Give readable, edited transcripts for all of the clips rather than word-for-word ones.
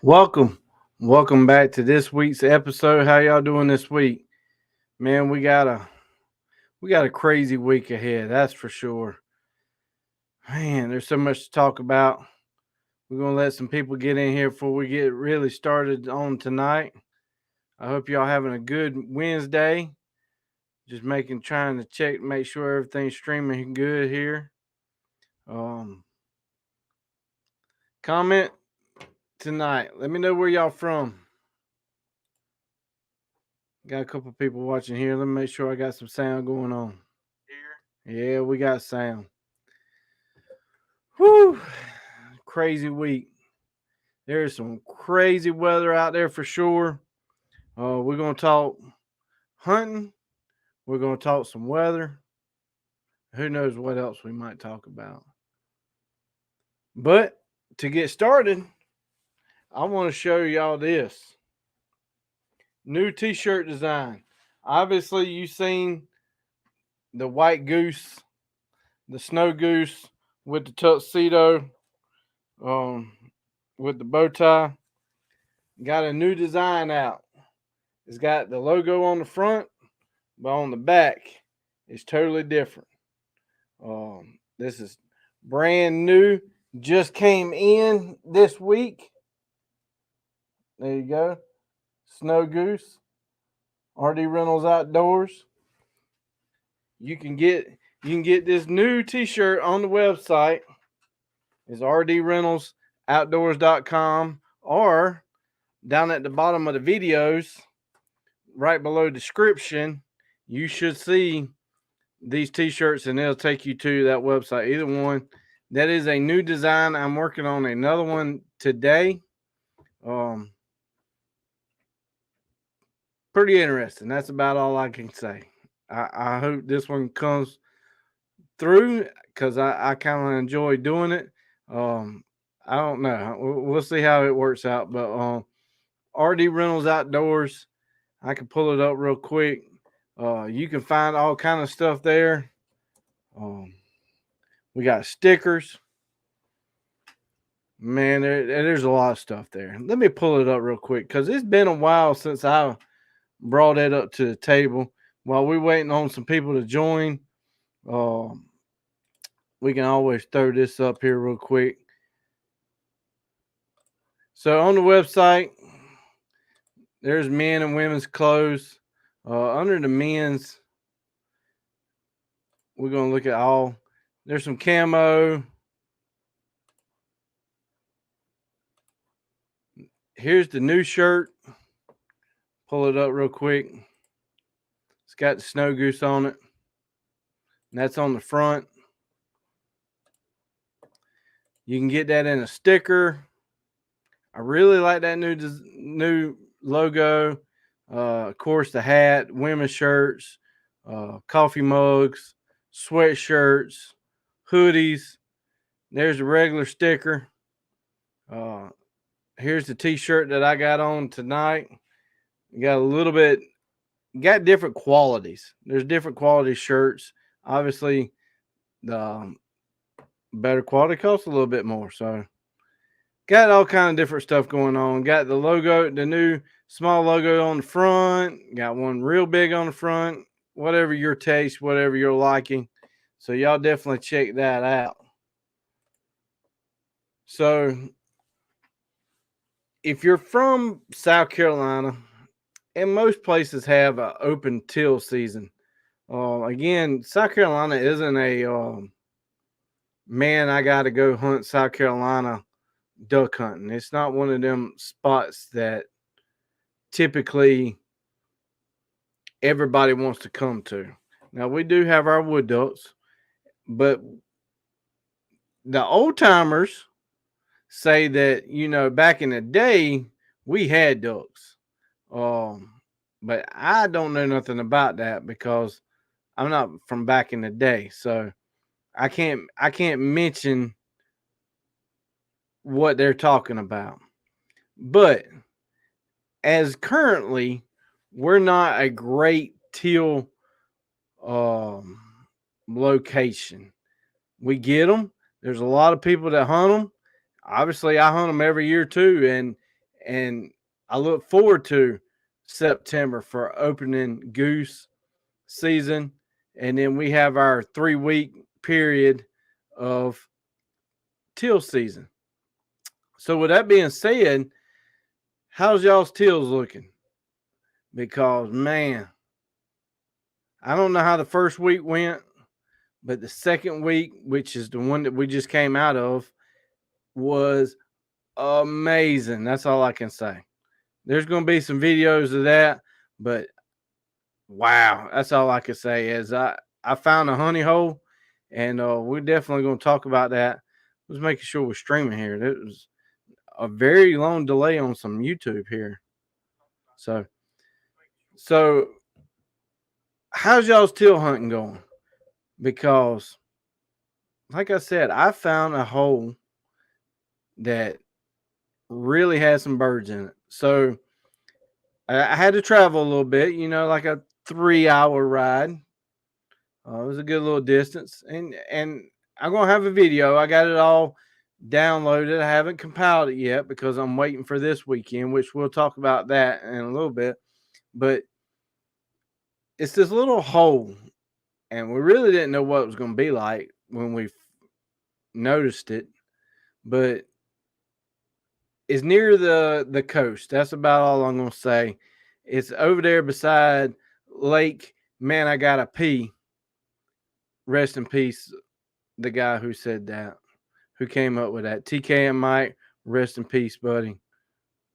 Welcome back to this week's episode. How y'all doing this week? Man, we got a crazy week ahead, that's for sure. Man, there's so much to talk about. We're gonna let some people get in here before we get really started on tonight. I hope y'all having a good Wednesday. Just trying to check, make sure everything's streaming good here. Um, Comment tonight. Let me know where y'all from. Got a couple people watching here. Let me make sure I got some sound going on. Yeah, we got sound. Whew. Crazy week. There's some crazy weather out there for sure. We're going to talk hunting. We're going to talk some weather. Who knows what else we might talk about. But to get started, I want to show y'all this new t-shirt design. Obviously, you've seen the white goose, the snow goose with the tuxedo, um, with the bow tie. Got a new design out. It's got the logo on the front, but on the back, it's totally different. This is brand new. Just came in this week. There you go. Snow Goose. RD Reynolds Outdoors. You can get this new t-shirt on the website. It's rdreynoldsoutdoors.com, or down at the bottom of the videos, right below description, you should see these t-shirts and it'll take you to that website. Either one. That is a new design. I'm working on another one today. Pretty interesting. That's about all I can say. I hope this one comes through because I kind of enjoy doing it. I don't know. We'll see how it works out. But RD Reynolds Outdoors, I can pull it up real quick. You can find all kind of stuff there. We got stickers. Man, there's a lot of stuff there. Let me pull it up real quick because it's been a while since I brought it up to the table. While we're waiting on some people to join, we can always throw this up here real quick. So on the website, there's men and women's clothes. Under the men's, we're going to look at all. There's some camo. Here's the new shirt. Pull it up real quick. It's got the snow goose on it. And that's on the front. You can get that in a sticker. I really like that new logo. Of course, the hat, women's shirts, coffee mugs, sweatshirts, hoodies. There's a regular sticker. Here's the t-shirt that I got on tonight. You got a little bit, got different qualities. There's different quality shirts. Obviously, the better quality costs a little bit more. So, got all kind of different stuff going on. Got the logo, the new small logo on the front. Got one real big on the front. Whatever your taste, whatever you're liking. So y'all definitely check that out. So if you're from South Carolina, and most places have an open teal season. Again, South Carolina isn't a man, I got to go hunt South Carolina duck hunting. It's not one of them spots that typically everybody wants to come to. Now, we do have our wood ducks, but the old timers say that, back in the day, we had ducks. But I don't know nothing about that because I'm not from back in the day. So I can't mention what they're talking about. But as currently, we're not a great teal location. We get them. There's a lot of people that hunt them. Obviously, I hunt them every year too, and And I look forward to September for opening goose season. And then we have our 3-week period of teal season. So with that being said, how's y'all's teals looking? Because man, I don't know how the first week went, but the second week, which is the one that we just came out of, was amazing. That's all I can say. There's going to be some videos of that, but wow, that's all I can say. Is I found a honey hole, and we're definitely going to talk about that. I was making sure we're streaming here. It was a very long delay on some YouTube here. So how's y'all's teal hunting going? Because, like I said, I found a hole that really had some birds in it. So I had to travel a little bit, like a 3-hour ride. It was a good little distance, and I'm gonna have a video. I got it all downloaded. I haven't compiled it yet because I'm waiting for this weekend, which we'll talk about that in a little bit. But it's this little hole, and we really didn't know what it was going to be like when we noticed it, but it's near the coast. That's about all I'm going to say. It's over there beside Lake. Man, I gotta pee. Rest in peace, the guy who said that, who came up with that. TK and Mike, rest in peace, buddy.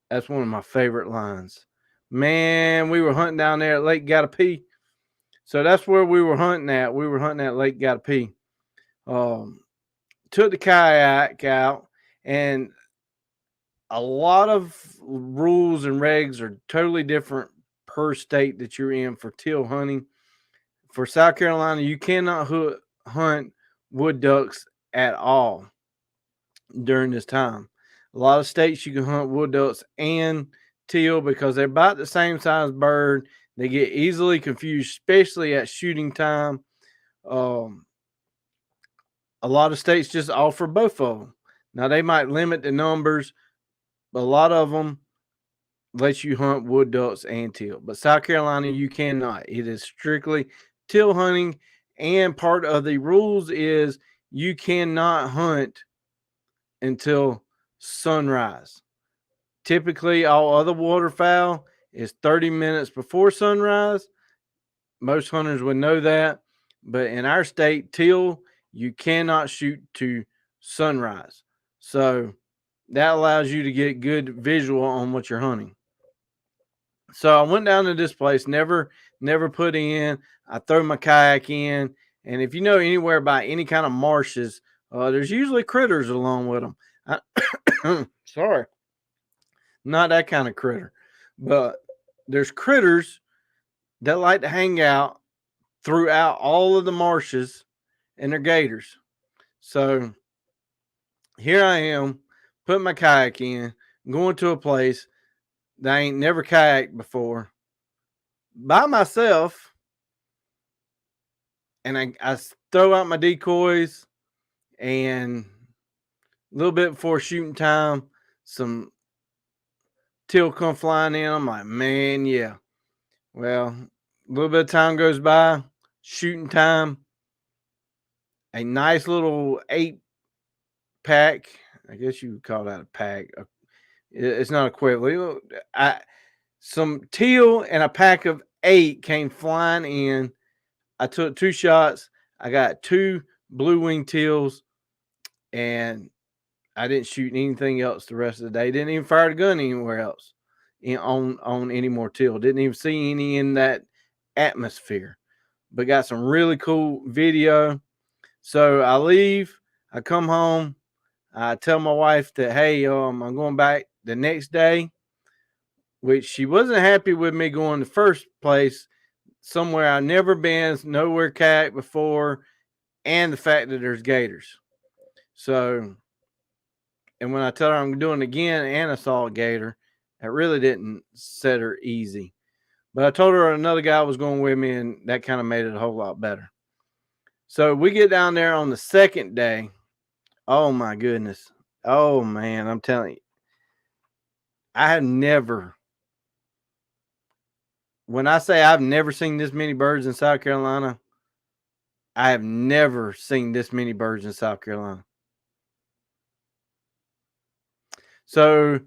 That's one of my favorite lines. Man, we were hunting down there at Lake Gotta Pee. So that's where we were hunting at. We were hunting at Lake Gotta Pee. Took the kayak out, and a lot of rules and regs are totally different per state that you're in for teal hunting. For South Carolina, you cannot hunt wood ducks at all during this time. A lot of states you can hunt wood ducks and teal because they're about the same size bird. They get easily confused, especially at shooting time. A lot of states just offer both of them. Now, they might limit the numbers, but a lot of them let you hunt wood ducks and teal. But South Carolina, you cannot. It is strictly teal hunting, and part of the rules is you cannot hunt until sunrise. Typically, all other waterfowl is 30 minutes before sunrise. Most hunters would know that. But in our state, teal, you cannot shoot to sunrise. So that allows you to get good visual on what you're hunting. So I went down to this place, never put in. I throw my kayak in. And if you know anywhere by any kind of marshes, there's usually critters along with them. Sorry. Not that kind of critter. But there's critters that like to hang out throughout all of the marshes, and they're gators. So here I am, putting my kayak in, going to a place that I ain't never kayaked before by myself. And I throw out my decoys, and a little bit before shooting time, some teal come flying in. I'm like, man, yeah. Well, a little bit of time goes by, shooting time. A nice little 8-pack. I guess you would call that a pack. It's not equivalent. Some teal and a pack of 8 came flying in. I took 2 shots. I got 2 blue wing teals, and I didn't shoot anything else the rest of the day. Didn't even fire the gun anywhere else on any more teal. Didn't even see any in that atmosphere. But got some really cool video. So I leave. I come home. I tell my wife that, hey, I'm going back the next day, which she wasn't happy with me going the first place, somewhere I've never been, nowhere kayak before, and the fact that there's gators. So, and when I tell her I'm doing it again and I saw a gator, it really didn't set her easy. But I told her another guy was going with me, and that kind of made it a whole lot better. So we get down there on the second day. Oh my goodness. Oh man, I'm telling you. I have never, when I say I've never seen this many birds in South Carolina, I have never seen this many birds in South Carolina. So,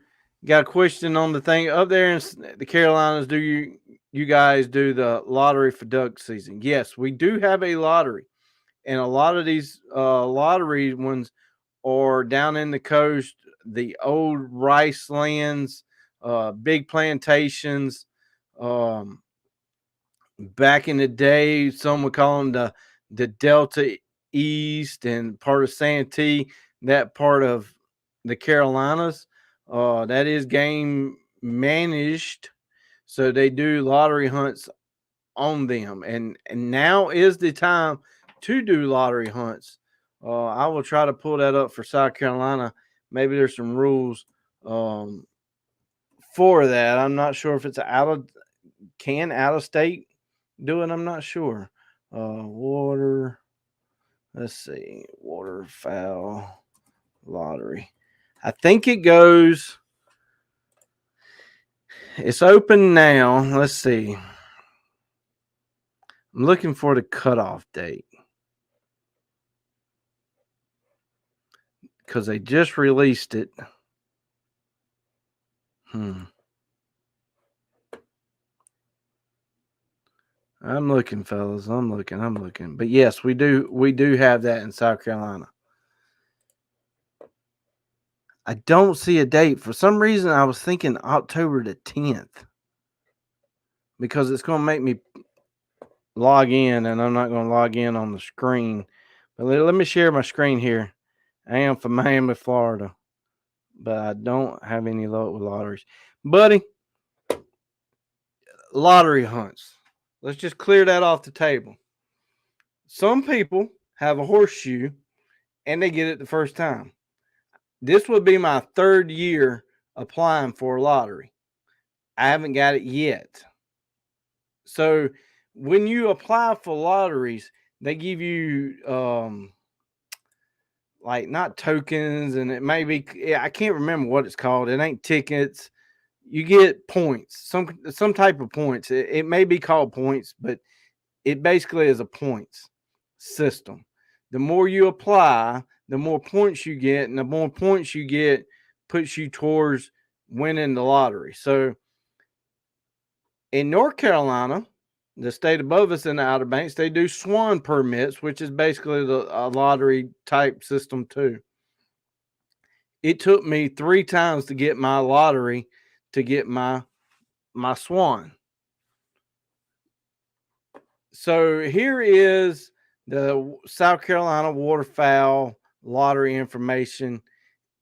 got a question on the thing up there in the Carolinas. Do you guys do the lottery for duck season? Yes, we do have a lottery, and a lot of these lottery ones are down in the coast, the old rice lands, big plantations. Um, Back in the day, some would call them the Delta East and part of Santee, that part of the Carolinas. That is game managed, so they do lottery hunts on them, and now is the time to do lottery hunts. I will try to pull that up for South Carolina. Maybe there's some rules for that. I'm not sure if it's out of state do it. I'm not sure. Water. Let's see. Waterfowl lottery. I think it goes. It's open now. Let's see. I'm looking for the cutoff date because they just released it. I'm looking, fellas. I'm looking. But yes, we do have that in South Carolina. I don't see a date. For some reason, I was thinking October the 10th because it's going to make me log in, and I'm not going to log in on the screen. But let me share my screen here. I am from Miami, Florida, but I don't have any luck with lotteries. Buddy, lottery hunts. Let's just clear that off the table. Some people have a horseshoe and they get it the first time. This would be my third year applying for a lottery. I haven't got it yet. So when you apply for lotteries, they give you like not tokens, and it may be, I can't remember what it's called. It ain't tickets. You get points, some type of points. It may be called points, but it basically is a points system. The more you apply, the more points you get, and the more points you get puts you towards winning the lottery. So in North Carolina, the state above us in the Outer Banks, they do swan permits, which is basically a lottery type system too. It took me 3 times to get my lottery to get my swan. So here is the South Carolina waterfowl lottery information.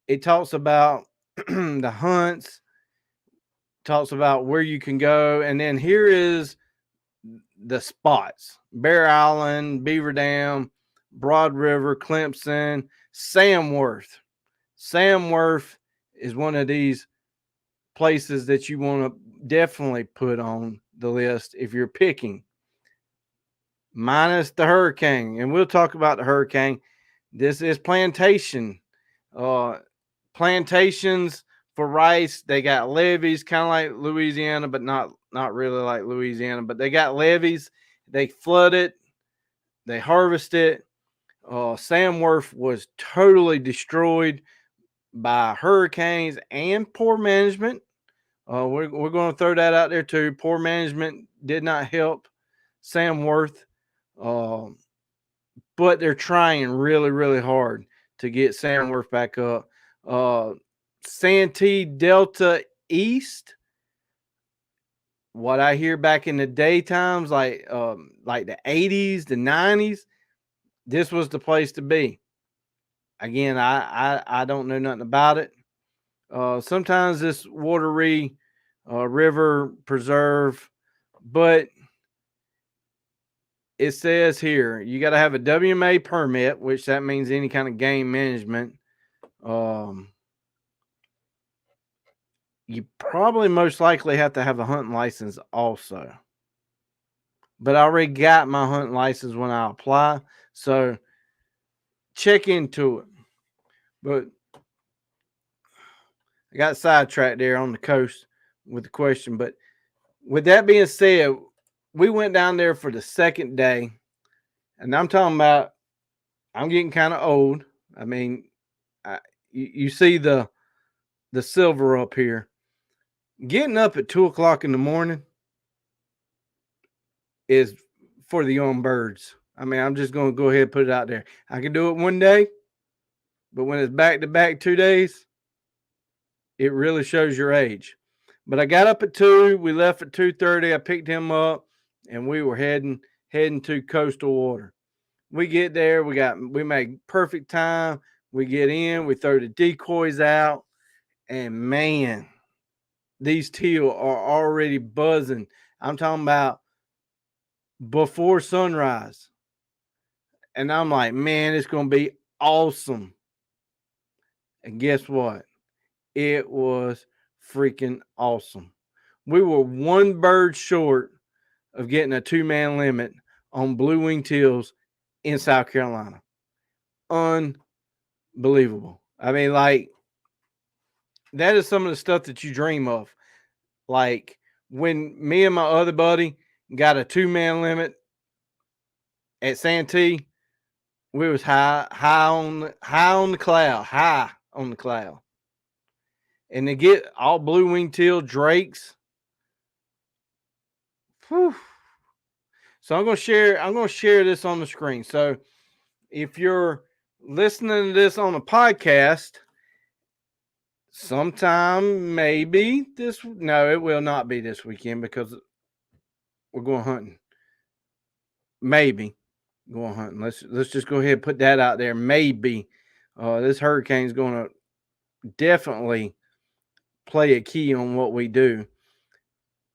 It talks about the hunts, talks about where you can go, and then here is the spots: Bear Island, Beaver Dam, Broad River, Clemson, Samworth. Samworth is one of these places that you want to definitely put on the list if you're picking. Minus the hurricane, and we'll talk about the hurricane. This is plantation. Plantations for rice. They got levees, kind of like Louisiana, but not really like Louisiana. But they got levees. They flood it. They harvest it. Samworth was totally destroyed by hurricanes and poor management. We're going to throw that out there too. Poor management did not help Samworth, but they're trying really, really hard to get Samworth back up. Santee Delta East. What I hear back in the daytimes, like the 80s, the 90s, this was the place to be. Again, I don't know nothing about it. Sometimes this watery river preserve, but it says here you got to have a WMA permit, which that means any kind of game management. You probably most likely have to have a hunting license also. But I already got my hunting license when I apply, so check into it. But I got sidetracked there on the coast with the question. But with that being said, we went down there for the second day. And I'm talking about, I'm getting kind of old. I mean, you see the silver up here. Getting up at 2 o'clock in the morning is for the young birds. I mean, I'm just going to go ahead and put it out there. I can do it one day, but when it's back to back 2 days, it really shows your age. But I got up at 2. We left at 2:30. I picked him up, and we were heading to coastal water. We get there. We make perfect time. We get in. We throw the decoys out, and man, these teal are already buzzing. I'm talking about before sunrise. And I'm like, man, it's going to be awesome. And guess what? It was freaking awesome. We were one bird short of getting a 2-man limit on blue-winged teals in South Carolina. Unbelievable. I mean, like, that is some of the stuff that you dream of. Like, when me and my other buddy got a 2-man limit at Santee, we was high on the cloud. And to get all blue-winged teal drakes. Whew. So I'm gonna share this on the screen. So if you're listening to this on a podcast, sometime maybe it will not be this weekend because we're going hunting. Maybe going hunting. Let's just go ahead and put that out there. Maybe this hurricane is going to definitely play a key on what we do.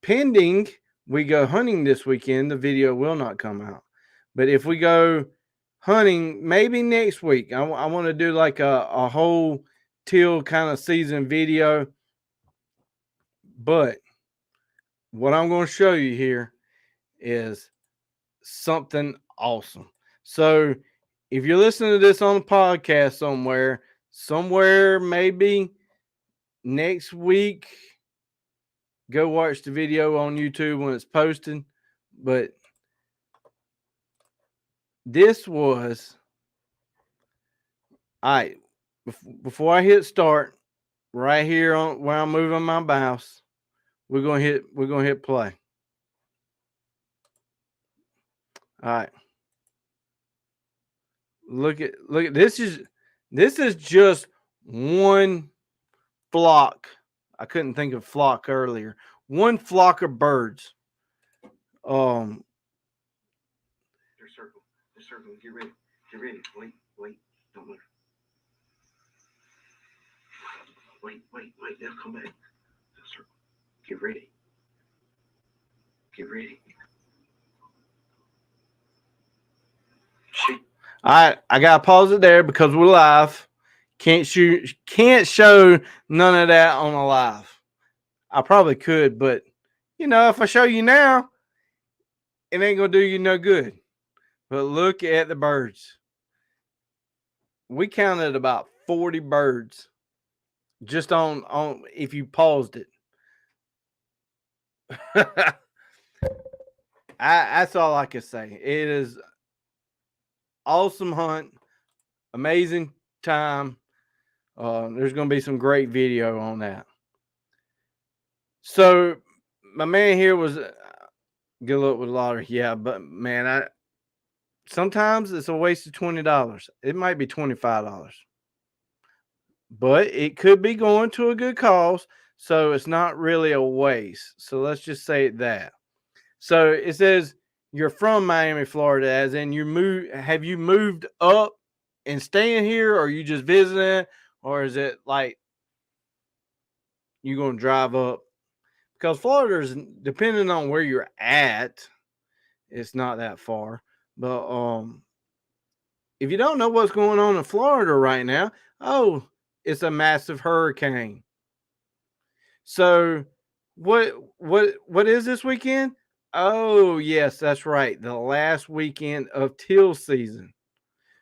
Pending we go hunting this weekend, the video will not come out. But if we go hunting, maybe next week, I want to do like a whole teal kind of season video. But what I'm going to show you here is something awesome. So if you're listening to this on a podcast somewhere maybe next week, go watch the video on YouTube when it's posted. But this was, all right, before I hit start, right here on where I'm moving my mouse, we're gonna hit play. All right. Look at this is just one flock. I couldn't think of flock earlier. One flock of birds. They're circling. Get ready. Wait. Don't move. Wait. They'll come back. They'll circle. Get ready. Shit. All right, I gotta pause it there because we're live. Can't show none of that on a live. I probably could, but if I show you now, it ain't gonna do you no good. But look at the birds. We counted about 40 birds just on if you paused it. That's all I can say. It is awesome hunt, amazing time. There's going to be some great video on that. So my man here was good luck with lottery. Yeah, but man, sometimes it's a waste of $20. It might be $25, but it could be going to a good cause. So it's not really a waste. So let's just say that. So it says you're from Miami, Florida, as in have you moved up and staying here, or are you just visiting, or is it like you're going to drive up? Because Florida is, depending on where you're at, it's not that far. But if you don't know what's going on in Florida right now, it's a massive hurricane. So what is this weekend? Oh, yes, that's right. The last weekend of teal season.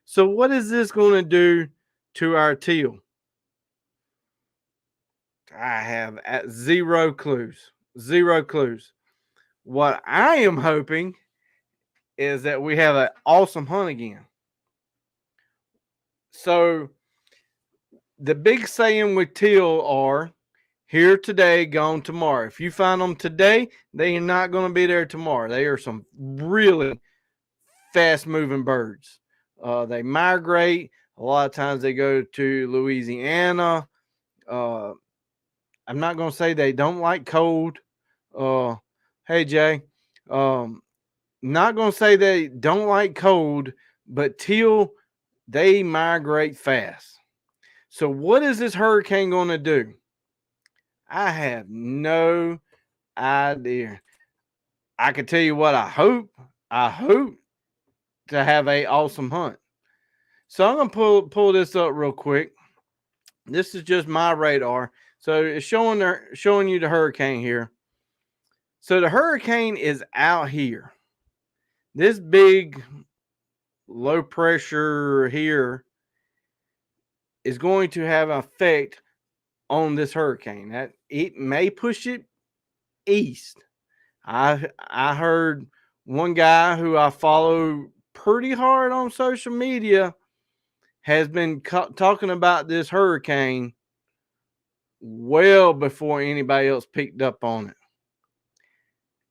So what is this going to do to our teal? I have zero clues. Zero clues. What I am hoping is that we have an awesome hunt again. So the big saying with teal are here today, gone tomorrow. If you find them today, they are not going to be there tomorrow. They are some really fast moving birds. They migrate. A lot of times they go to Louisiana. I'm not going to say they don't like cold. Hey, Jay. Not going to say they don't like cold, but teal, they migrate fast. So what is this hurricane going to do? I have no idea. I can tell you what I hope. I hope to have a awesome hunt. So I'm gonna pull this up real quick. This is just my radar. So it's showing you the hurricane here. So the hurricane is out here. This big low pressure here is going to have an effect on this hurricane. That it may push it east. I heard one guy who I follow pretty hard on social media has been talking about this hurricane well before anybody else picked up on it.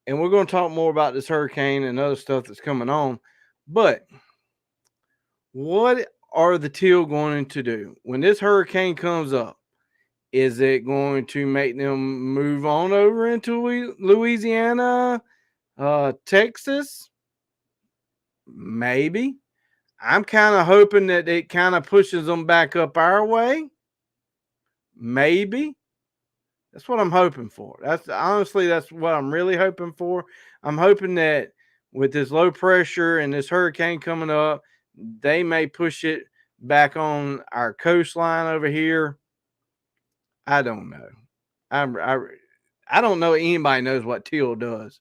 And we're going to talk more about this hurricane and other stuff that's coming on. But what are the teal going to do when this hurricane comes up? Is it going to make them move on over into Louisiana, Texas? Maybe. I'm kind of hoping that it kind of pushes them back up our way. Maybe. That's what I'm hoping for. That's what I'm really hoping for. I'm hoping that with this low pressure and this hurricane coming up, they may push it back on our coastline over here. I don't know. I don't know anybody knows what teal does.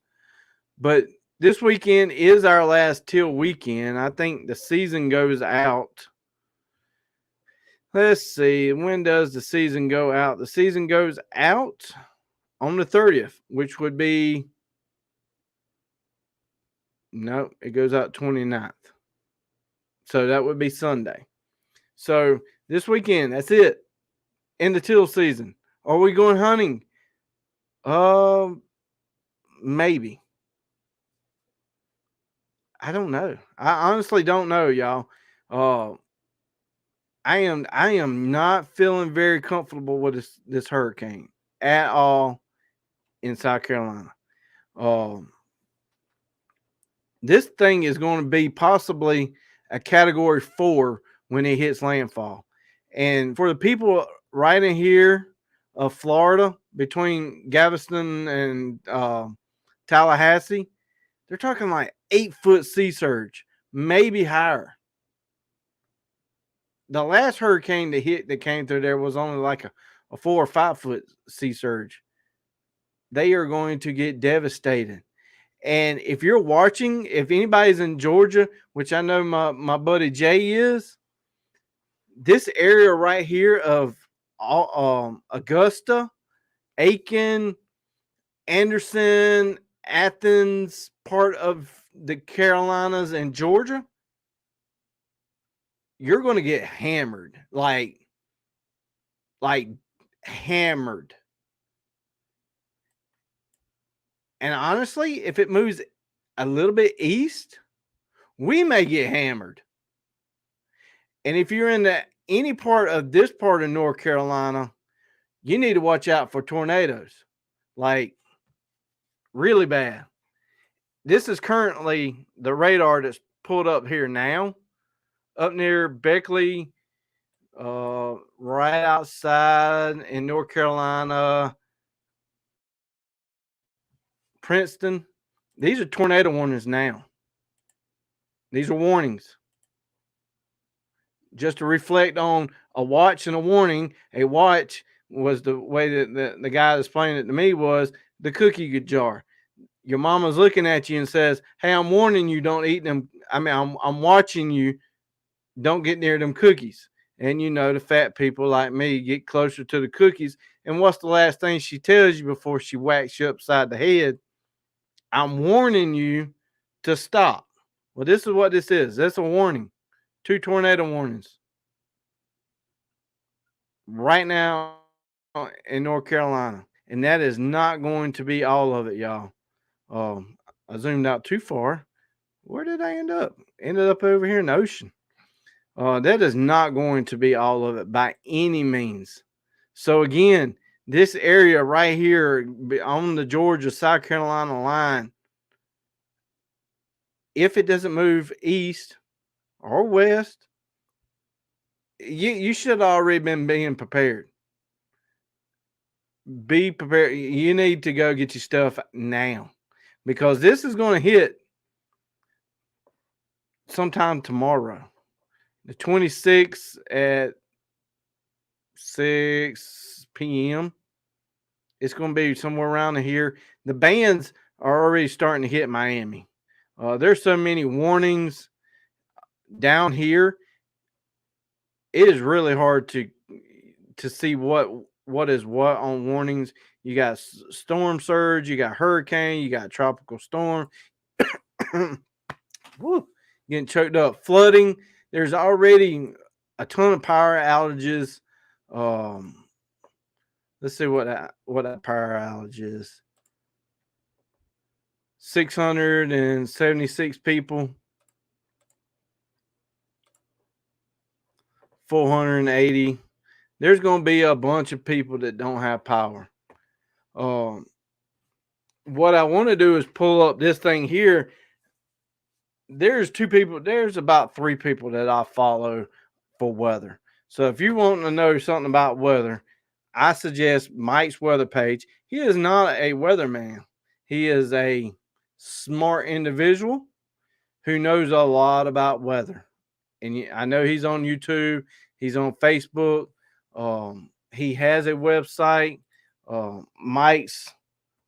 But this weekend is our last teal weekend. I think the season goes out. Let's see. When does the season go out? The season goes out on the 30th, which would be. No, it goes out 29th. So that would be Sunday. So this weekend, that's it. In the teal season. Are we going hunting? Maybe. I don't know. I honestly don't know, y'all. I am not feeling very comfortable with this hurricane at all in South Carolina. This thing is going to be possibly a category 4 when it hits landfall. And for the people right in here of Florida, between Galveston and Tallahassee, they're talking like 8-foot sea surge, maybe higher. The last hurricane that came through there was only like a 4 or 5-foot sea surge. They are going to get devastated. And if you're watching, if anybody's in Georgia, which I know my buddy Jay is, this area right here of Augusta, Aiken, Anderson, Athens, part of the Carolinas and Georgia, you're going to get hammered, like hammered. And honestly, if it moves a little bit east, we may get hammered. And if you're in any part of this part of North Carolina, you need to watch out for tornadoes, like really bad. This is currently the radar that's pulled up here now, up near Beckley, right outside in North Carolina, Princeton. These are tornado warnings now. These are warnings. Just to reflect on a watch and a warning. A watch was the way that the guy explained it to me was the cookie jar. Your mama's looking at you and says, "Hey, I'm warning you, don't eat them. I mean, I'm watching you. Don't get near them cookies." And you know, the fat people like me get closer to the cookies And what's the last thing she tells you before she whacks you upside the head? I'm warning you to stop. Well, this is what this is. That's a warning. 2 tornado warnings right now in North Carolina. And that is not going to be all of it, y'all. I zoomed out too far. Where did I end up? Ended up over here in the ocean. That is not going to be all of it by any means. So again, this area right here on the Georgia-South Carolina line, if it doesn't move east or west, you should have already been being prepared. Be prepared. You need to go get your stuff now, because this is going to hit sometime tomorrow, the 26th at 6 p.m. It's going to be somewhere around here. The bands are already starting to hit Miami. There's so many warnings down here. It is really hard to see what is what on warnings. You got storm surge, you got hurricane, you got tropical storm. Woo, getting choked up. Flooding. There's already a ton of power outages. Let's see what that power outage is. 676 people. 480. There's going to be a bunch of people that don't have power. What I want to do is pull up this thing here. There's 2 people. There's about 3 people that I follow for weather. So if you want to know something about weather, I suggest Mike's weather page. He is not a weatherman. He is a smart individual who knows a lot about weather. And I know he's on YouTube. He's on Facebook. He has a website. Mike's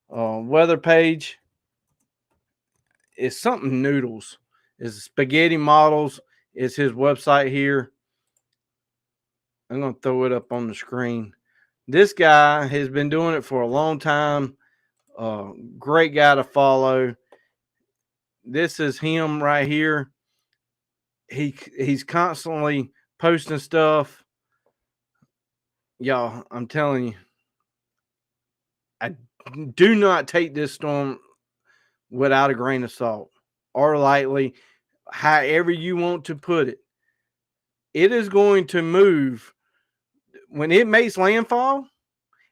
weather page is something noodles. Is spaghetti models is his website here. I'm going to throw it up on the screen. This guy has been doing it for a long time. Great guy to follow. This is him right here. He's constantly posting stuff. Y'all, I'm telling you, I do not take this storm without a grain of salt or lightly, however you want to put it. It is going to move. When it makes landfall,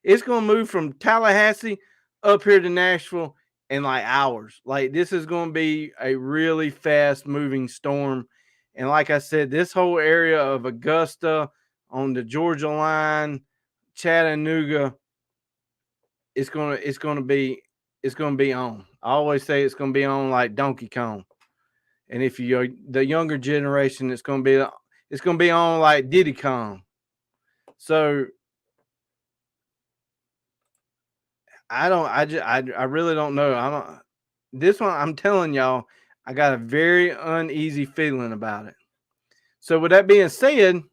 it's going to move from Tallahassee up here to Nashville in like hours. Like, this is going to be a really fast moving storm. And like I said, this whole area of Augusta on the Georgia line, Chattanooga, it's gonna be on. I always say it's gonna be on like Donkey Kong. And if you're the younger generation, it's gonna be on like Diddy Kong. So I really don't know. This one, I'm telling y'all, I got a very uneasy feeling about it. So with that being said,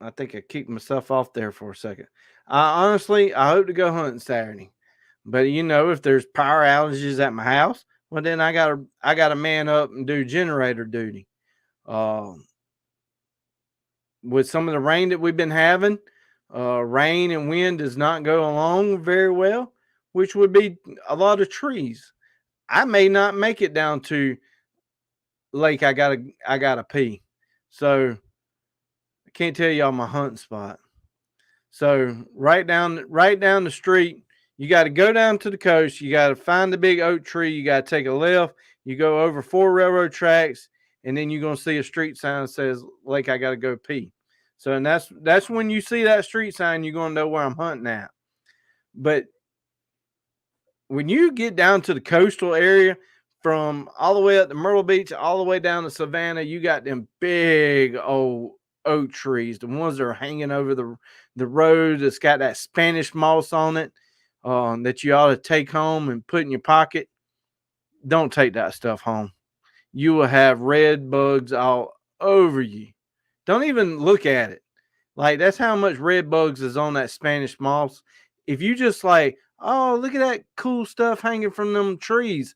I think I kicked myself off there for a second. Honestly, I hope to go hunting Saturday. But if there's power outages at my house, well, then I gotta man up and do generator duty. With some of the rain that we've been having, rain and wind does not go along very well, which would be a lot of trees. I may not make it down to lake. I gotta pee. So I can't tell y'all my hunting spot. So right down the street, you got to go down to the coast. You got to find the big oak tree. You got to take a left. You go over 4 railroad tracks, and then you're going to see a street sign that says, Lake, I got to go pee. So, and that's when you see that street sign, you're going to know where I'm hunting at. But when you get down to the coastal area, from all the way up to Myrtle Beach, all the way down to Savannah, you got them big old oak trees, the ones that are hanging over the road that's got that Spanish moss on it, that you ought to take home and put in your pocket. Don't take that stuff home. you will have red bugs all over you. Don't even look at it. Like, that's how much red bugs is on that Spanish moss. If you just like, oh, look at that cool stuff hanging from them trees,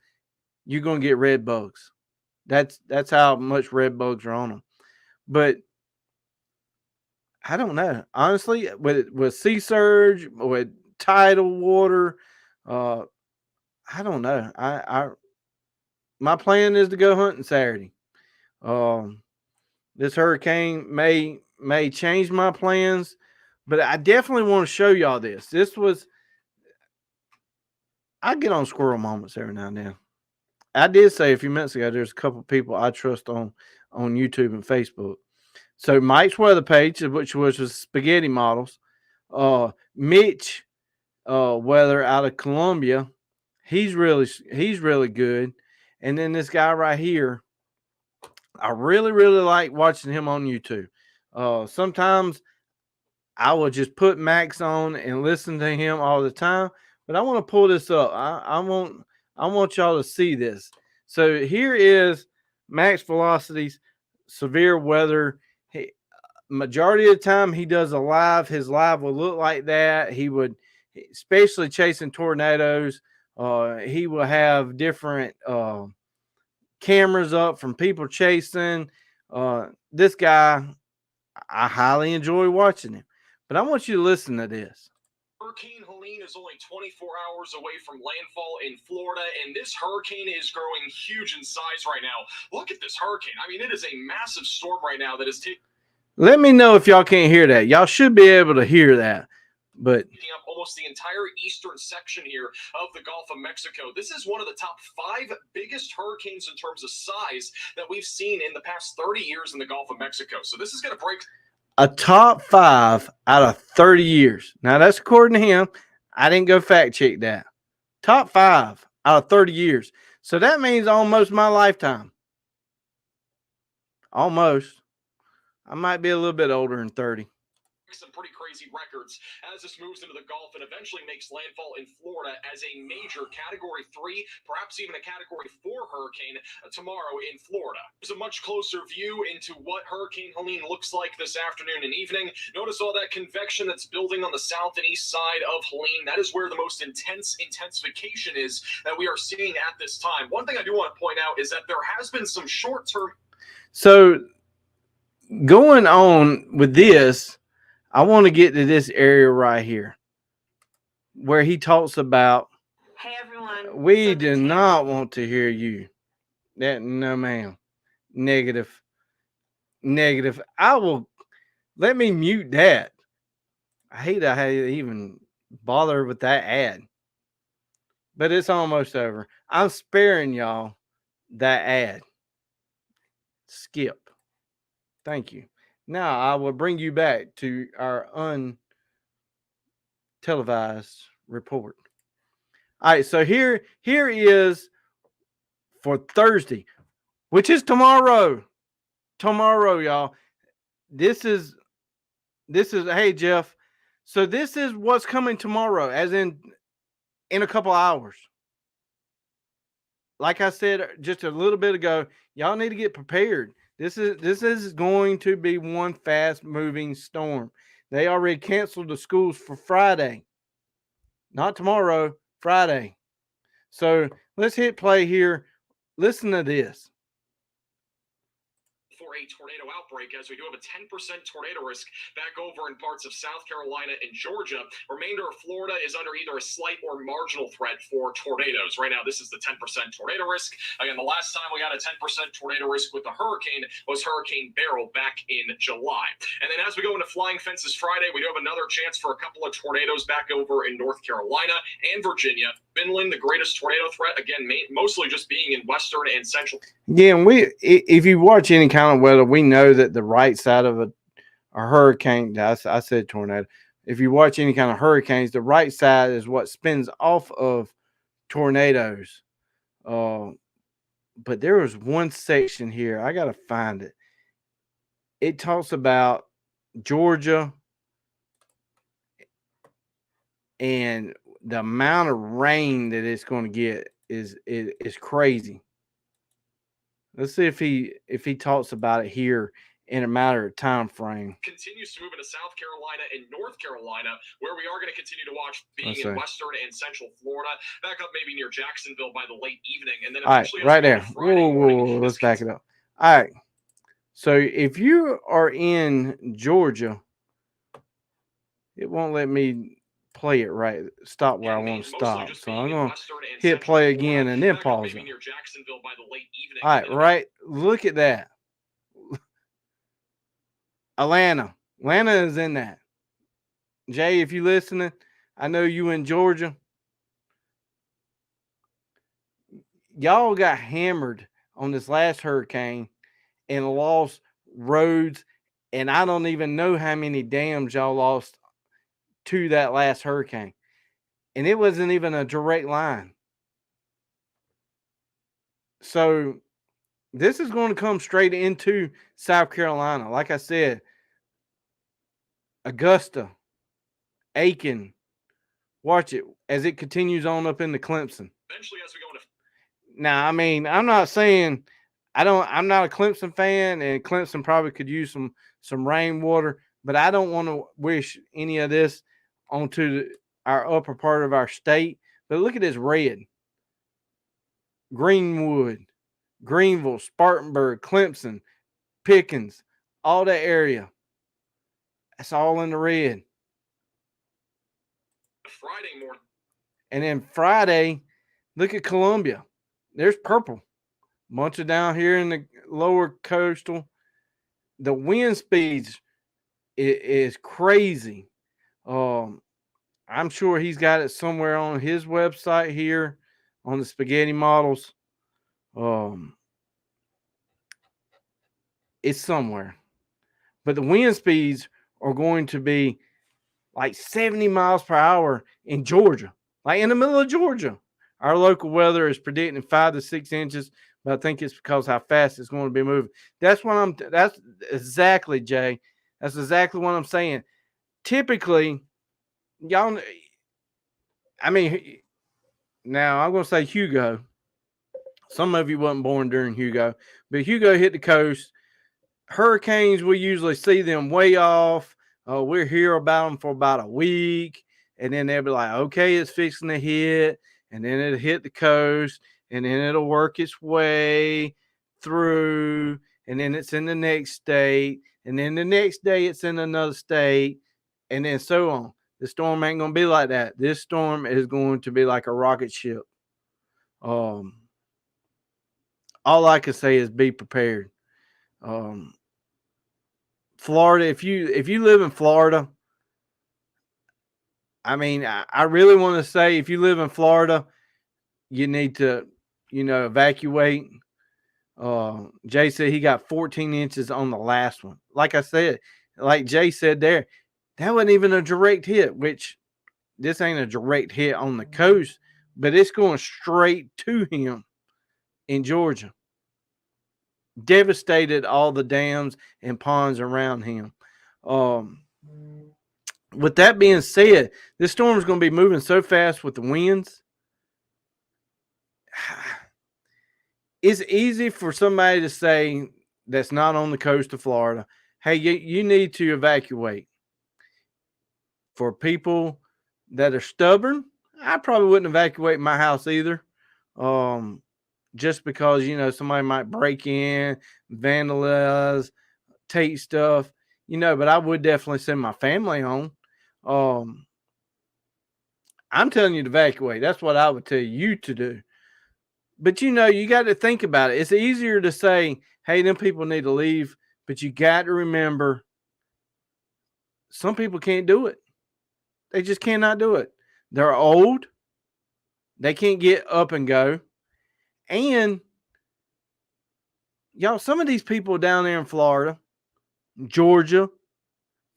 you're gonna get red bugs. That's how much red bugs are on them. But I don't know. Honestly, with sea surge, with tidal water, uh, I don't know. I my plan is to go hunting Saturday. Um, this hurricane may change my plans, but I definitely want to show y'all this. I get on squirrel moments every now and then. I did say a few minutes ago there's a couple people I trust on YouTube and Facebook. So Mike's weather page, which was spaghetti models, Mitch weather out of Colombia, he's really good, and then this guy right here, I really like watching him on YouTube. Sometimes I will just put Max on and listen to him all the time. But I want to pull this up. I want y'all to see this. So here is Max Velocity's severe weather. Majority of the time he does a live. His live will look like that. He would, especially chasing tornadoes. He will have different cameras up from people chasing. This guy, I highly enjoy watching him. But I want you to listen to this. Hurricane Helene is only 24 hours away from landfall in Florida, and this hurricane is growing huge in size right now. Look at this hurricane. I mean, it is a massive storm right now that is taking Let me know if y'all can't hear that. Y'all should be able to hear that. But up almost the entire eastern section here of the Gulf of Mexico. This is one of the top 5 biggest hurricanes in terms of size that we've seen in the past 30 years in the Gulf of Mexico. So this is going to break a top 5 out of 30 years. Now, that's according to him. I didn't go fact check that. Top 5 out of 30 years. So that means almost my lifetime. Almost. I might be a little bit older than 30. Some pretty crazy records as this moves into the Gulf and eventually makes landfall in Florida as a major Category 3, perhaps even a Category 4 hurricane tomorrow in Florida. There's a much closer view into what Hurricane Helene looks like this afternoon and evening. Notice all that convection that's building on the south and east side of Helene. That is where the most intense intensification is that we are seeing at this time. One thing I do want to point out is that there has been some short-term. So going on with this, I want to get to this area right here where he talks about, hey everyone, we do not want to hear you. That, no ma'am. Negative. I will, let me mute that. I hate I had to even bother with that ad. But it's almost over. I'm sparing y'all that ad. Skip. Thank you. Now I will bring you back to our untelevised report. All right, so here is for Thursday, which is tomorrow. Tomorrow, y'all. This is hey Jeff. So this is what's coming tomorrow, as in a couple hours. Like I said just a little bit ago, y'all need to get prepared. This is going to be one fast moving storm. They already canceled the schools for Friday. Not tomorrow, Friday. So let's hit play here. Listen to this. For a tornado outbreak, as we do have a 10% tornado risk back over in parts of South Carolina and Georgia. Remainder of Florida is under either a slight or marginal threat for tornadoes. Right now, this is the 10% tornado risk. Again, the last time we got a 10% tornado risk with the hurricane was Hurricane Beryl back in July. And then as we go into Flying Fences Friday, we do have another chance for a couple of tornadoes back over in North Carolina and Virginia. Finland, the greatest tornado threat, again, mostly just being in western and central. Yeah, and if you watch any kind of weather, we know that the right side of a hurricane, I said tornado. If you watch any kind of hurricanes, the right side is what spins off of tornadoes. But there was one section here. I got to find it. It talks about Georgia and the amount of rain that it's going to get is crazy. Let's see if he talks about it here in a matter of time frame. Continues to move into South Carolina and North Carolina, where we are going to continue to watch being Let's in see. Western and Central Florida, back up maybe near Jacksonville by the late evening, and then All right, eventually right as we go there. to Friday morning, Let's back it up. All right. So if you are in Georgia, it won't let me play it right. Stop where I want to stop. So I'm going to hit play again and then pause it. All right, right. Look at that. Atlanta. Atlanta is in that. Jay, if you listening, I know you in Georgia. Y'all got hammered on this last hurricane and lost roads, and I don't even know how many dams y'all lost to that last hurricane. And it wasn't even a direct line. So this is going to come straight into South Carolina. Like I said, Augusta, Aiken, watch it as it continues on up into Clemson. Eventually, as we go into Now, I mean, I'm not saying I'm not a Clemson fan, and Clemson probably could use some rainwater, but I don't want to wish any of this onto our upper part of our state. But look at this red. Greenwood, Greenville, Spartanburg, Clemson, Pickens, all that area. That's all in the red. Friday morning. And then Friday, look at Columbia. There's purple. Bunch of down here in the lower coastal. The wind speeds is crazy. I'm sure he's got it somewhere on his website here on the spaghetti models. It's somewhere. But the wind speeds are going to be like 70 miles per hour in Georgia, like in the middle of Georgia. Our local weather is predicting 5 to 6 inches, but I think it's because how fast it's going to be moving. That's exactly, Jay. That's exactly what I'm saying. Typically, y'all, I mean, now I'm going to say Hugo. Some of you wasn't born during Hugo, but Hugo hit the coast. Hurricanes, we usually see them way off. We'll hear about them for about a week, and then they'll be like, okay, it's fixing to hit, and then it'll hit the coast, and then it'll work its way through, and then it's in the next state, and then the next day it's in another state, and then so on. The storm ain't going to be like that. This storm is going to be like a rocket ship. All I can say is be prepared. Florida, if you live in Florida, I mean, I really want to say if you live in Florida, you need to, evacuate. Jay said he got 14 inches on the last one. Like I said, like Jay said there, that wasn't even a direct hit, which this ain't a direct hit on the coast, but it's going straight to him in Georgia. Devastated all the dams and ponds around him. With that being said, this storm is going to be moving so fast with the winds. It's easy for somebody to say that's not on the coast of Florida, hey, you need to evacuate. For people that are stubborn, I probably wouldn't evacuate my house either. Just because, somebody might break in, vandalize, take stuff, but I would definitely send my family home. I'm telling you to evacuate. That's what I would tell you to do. But, you got to think about it. It's easier to say, hey, them people need to leave. But you got to remember, some people can't do it. They just cannot do it. They're old. They can't get up and go. And, y'all, some of these people down there in Florida, Georgia,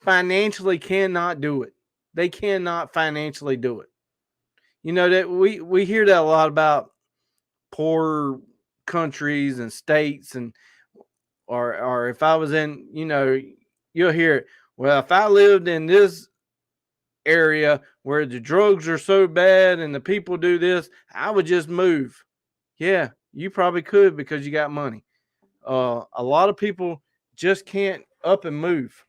financially cannot do it. They cannot financially do it. That we hear that a lot about poor countries and states, and or if I was in, you'll hear it. Well, if I lived in this area where the drugs are so bad and the people do this, I would just move. Yeah, you probably could because you got money. A lot of people just can't up and move.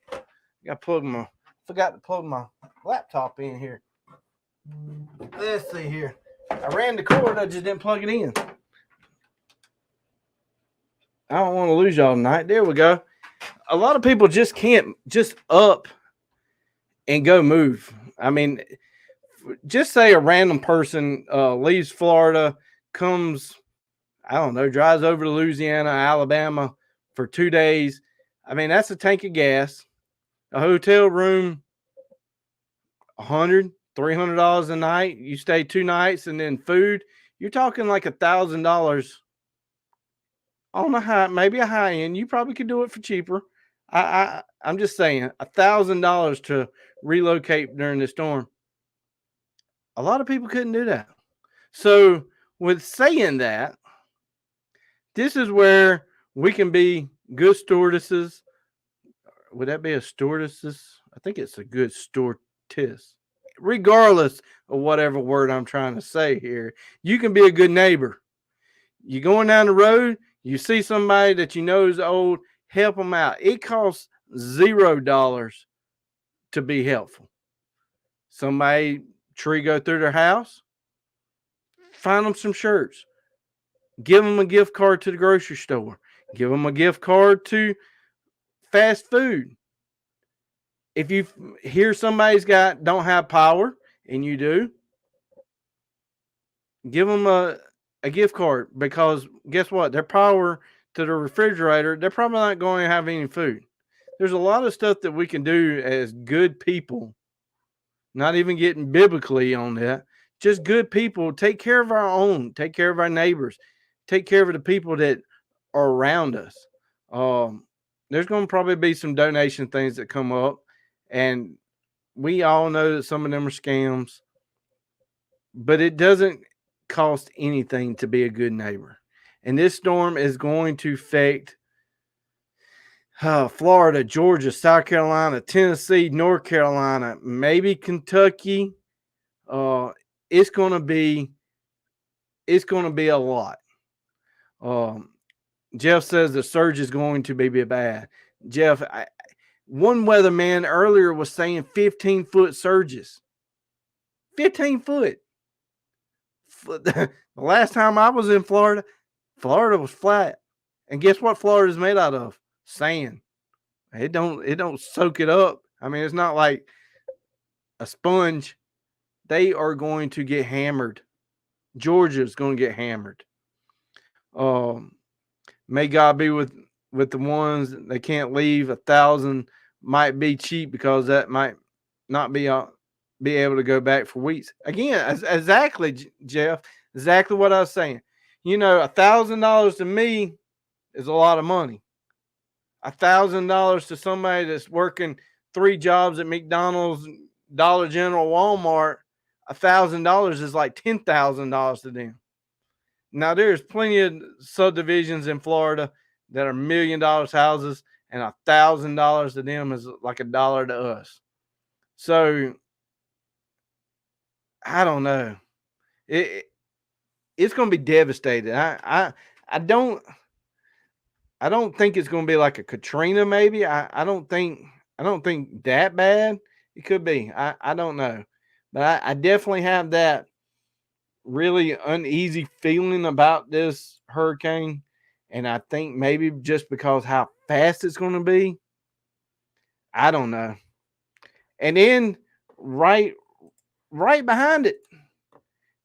Forgot to plug my laptop in here. Let's see here. I ran the cord, I just didn't plug it in. I don't want to lose y'all tonight. There we go. A lot of people just can't just up and go move. I mean, just say a random person leaves Florida, comes, I don't know, drives over to Louisiana, Alabama for 2 days. I mean, that's a tank of gas, a hotel room, $100, $300 a night. You stay 2 nights, and then food. You're talking like $1,000 on a high, maybe a high end. You probably could do it for cheaper. I'm just saying, $1,000 to relocate during the storm. A lot of people couldn't do that. So, with saying that, this is where we can be good stewardesses. Would that be a stewardesses? I think it's a good stewardess. Regardless of whatever word I'm trying to say here, you can be a good neighbor. You're going down the road, you see somebody that you know is old, help them out. It costs $0 to be helpful. Somebody tree go through their house, find them some shirts. Give them a gift card to the grocery store. Give them a gift card to fast food. If you hear somebody's don't have power, and you do, give them a gift card, because guess what? Their power to the refrigerator, they're probably not going to have any food. There's a lot of stuff that we can do as good people, not even getting biblically on that. Just good people. Take care of our own. Take care of our neighbors. Take care of the people that are around us. There's going to probably be some donation things that come up, and we all know that some of them are scams, but it doesn't cost anything to be a good neighbor. And this storm is going to affect Florida, Georgia, South Carolina, Tennessee, North Carolina, maybe Kentucky. It's going to be a lot. Jeff says the surge is going to be bad. Jeff, one weatherman earlier was saying 15-foot surges. 15 foot. The last time I was in Florida, Florida was flat. And guess what Florida is made out of? Sand. It don't soak it up. I mean, it's not like a sponge. They are going to get hammered. Georgia's going to get hammered. May God be with the ones that can't leave. 1,000 might be cheap, because that might not be able to go back for weeks. Again, exactly, Jeff, exactly what I was saying. You know, $1,000 to me is a lot of money. $1,000 to somebody that's working 3 jobs at McDonald's, Dollar General, Walmart, $1,000 is like $10,000 to them. Now, there's plenty of subdivisions in Florida that are $1 million houses, and $1,000 to them is like $1 to us. So, I don't know. It's going to be devastating. I don't think it's going to be like a Katrina. Maybe I don't think that bad. It could be. I don't know, but I definitely have that really uneasy feeling about this hurricane, and I think maybe just because how fast it's going to be. I don't know. And then right behind it,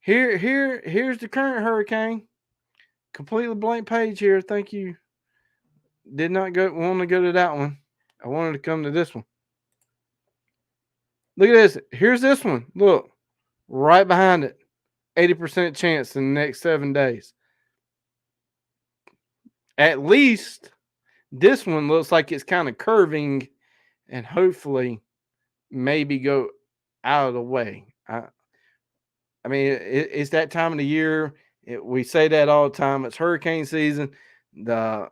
here's the current hurricane. Completely blank page here. Thank you. Did not want to go to that one. I wanted to come to this one. Look at this. Here's this one. Look, right behind it. 80% chance in the next 7 days. At least this one looks like it's kind of curving, and hopefully maybe go out of the way. I mean, it's that time of the year. We say that all the time. It's hurricane season. The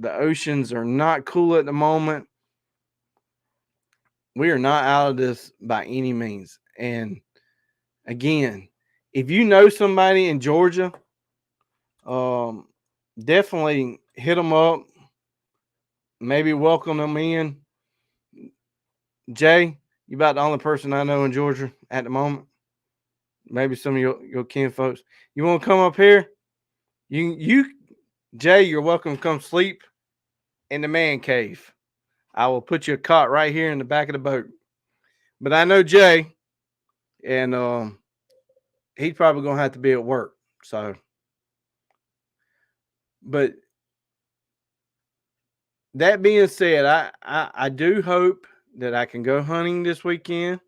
oceans are not cool at the moment. We are not out of this by any means. And again, if you know somebody in Georgia, definitely hit them up, maybe welcome them in. Jay, you about the only person I know in Georgia at the moment. Maybe some of your kin folks. You want to come up here? You Jay, you're welcome to come sleep in the man cave. I will put you a cot right here in the back of the boat. But I know Jay, and he's probably gonna have to be at work. So, but that being said, I do hope that I can go hunting this weekend.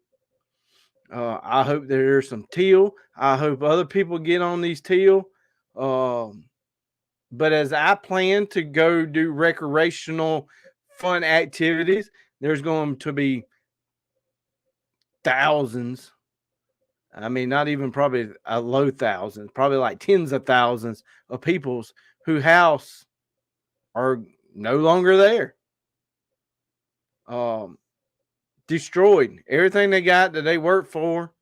I hope there's some teal. I hope other people get on these teal. But as I plan to go do recreational fun activities, there's going to be thousands. I mean, not even probably a low thousands, probably like tens of thousands of people's whose house are no longer there. Destroyed. Everything they got that they worked for,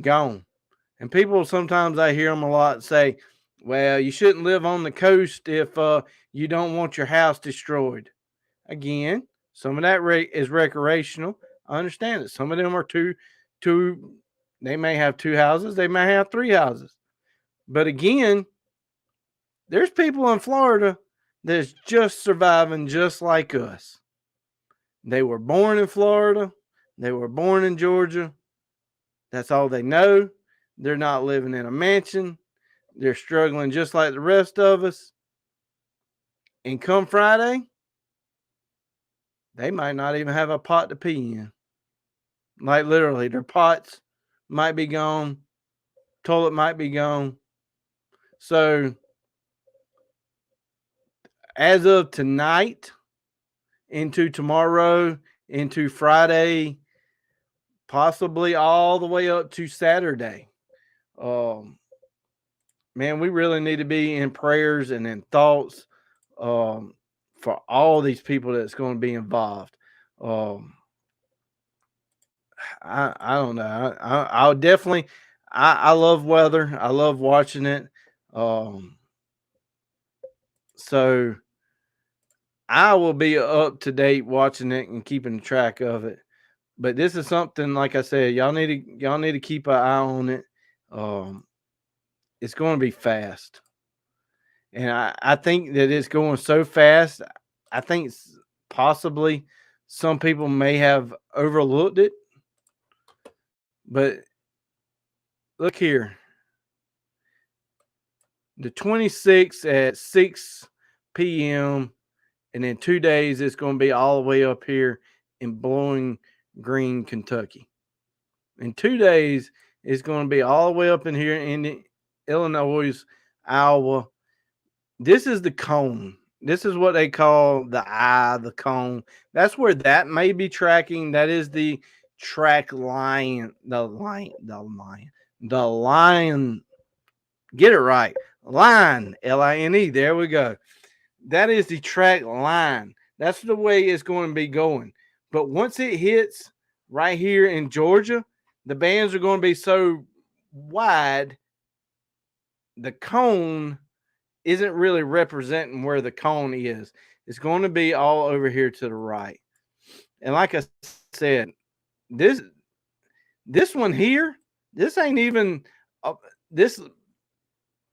gone. And people, sometimes I hear them a lot say, well, you shouldn't live on the coast if you don't want your house destroyed. Again, some of that is recreational. I understand it. Some of them are two, they may have 2 houses, they may have 3 houses. But again, there's people in Florida that's just surviving just like us. They were born in Florida. They were born in Georgia. That's all they know. They're not living in a mansion. They're struggling just like the rest of us. And come Friday, they might not even have a pot to pee in. Like literally, their pots might be gone. Toilet might be gone. So, as of tonight, into tomorrow, into Friday, possibly all the way up to Saturday. Man, we really need to be in prayers and in thoughts for all these people that's going to be involved. I don't know. I'll definitely. I love weather. I love watching it. So I will be up to date watching it and keeping track of it. But this is something, like I said, y'all need to keep an eye on it. It's going to be fast, and I think that it's going so fast. I think possibly some people may have overlooked it, but look here, the 26th at 6 p.m. and in 2 days it's going to be all the way up here in Bowling Green, Kentucky. In 2 days, it's going to be all the way up in here in Illinois, Iowa. This is the cone. This is what they call the eye, the cone. That's where that may be tracking. That is the track line. The line. Get it right. Line. Line. There we go. That is the track line. That's the way it's going to be going. But once it hits right here in Georgia, the bands are going to be so wide, the cone isn't really representing where the cone is. It's going to be all over here to the right. And like I said, this one here, this ain't even this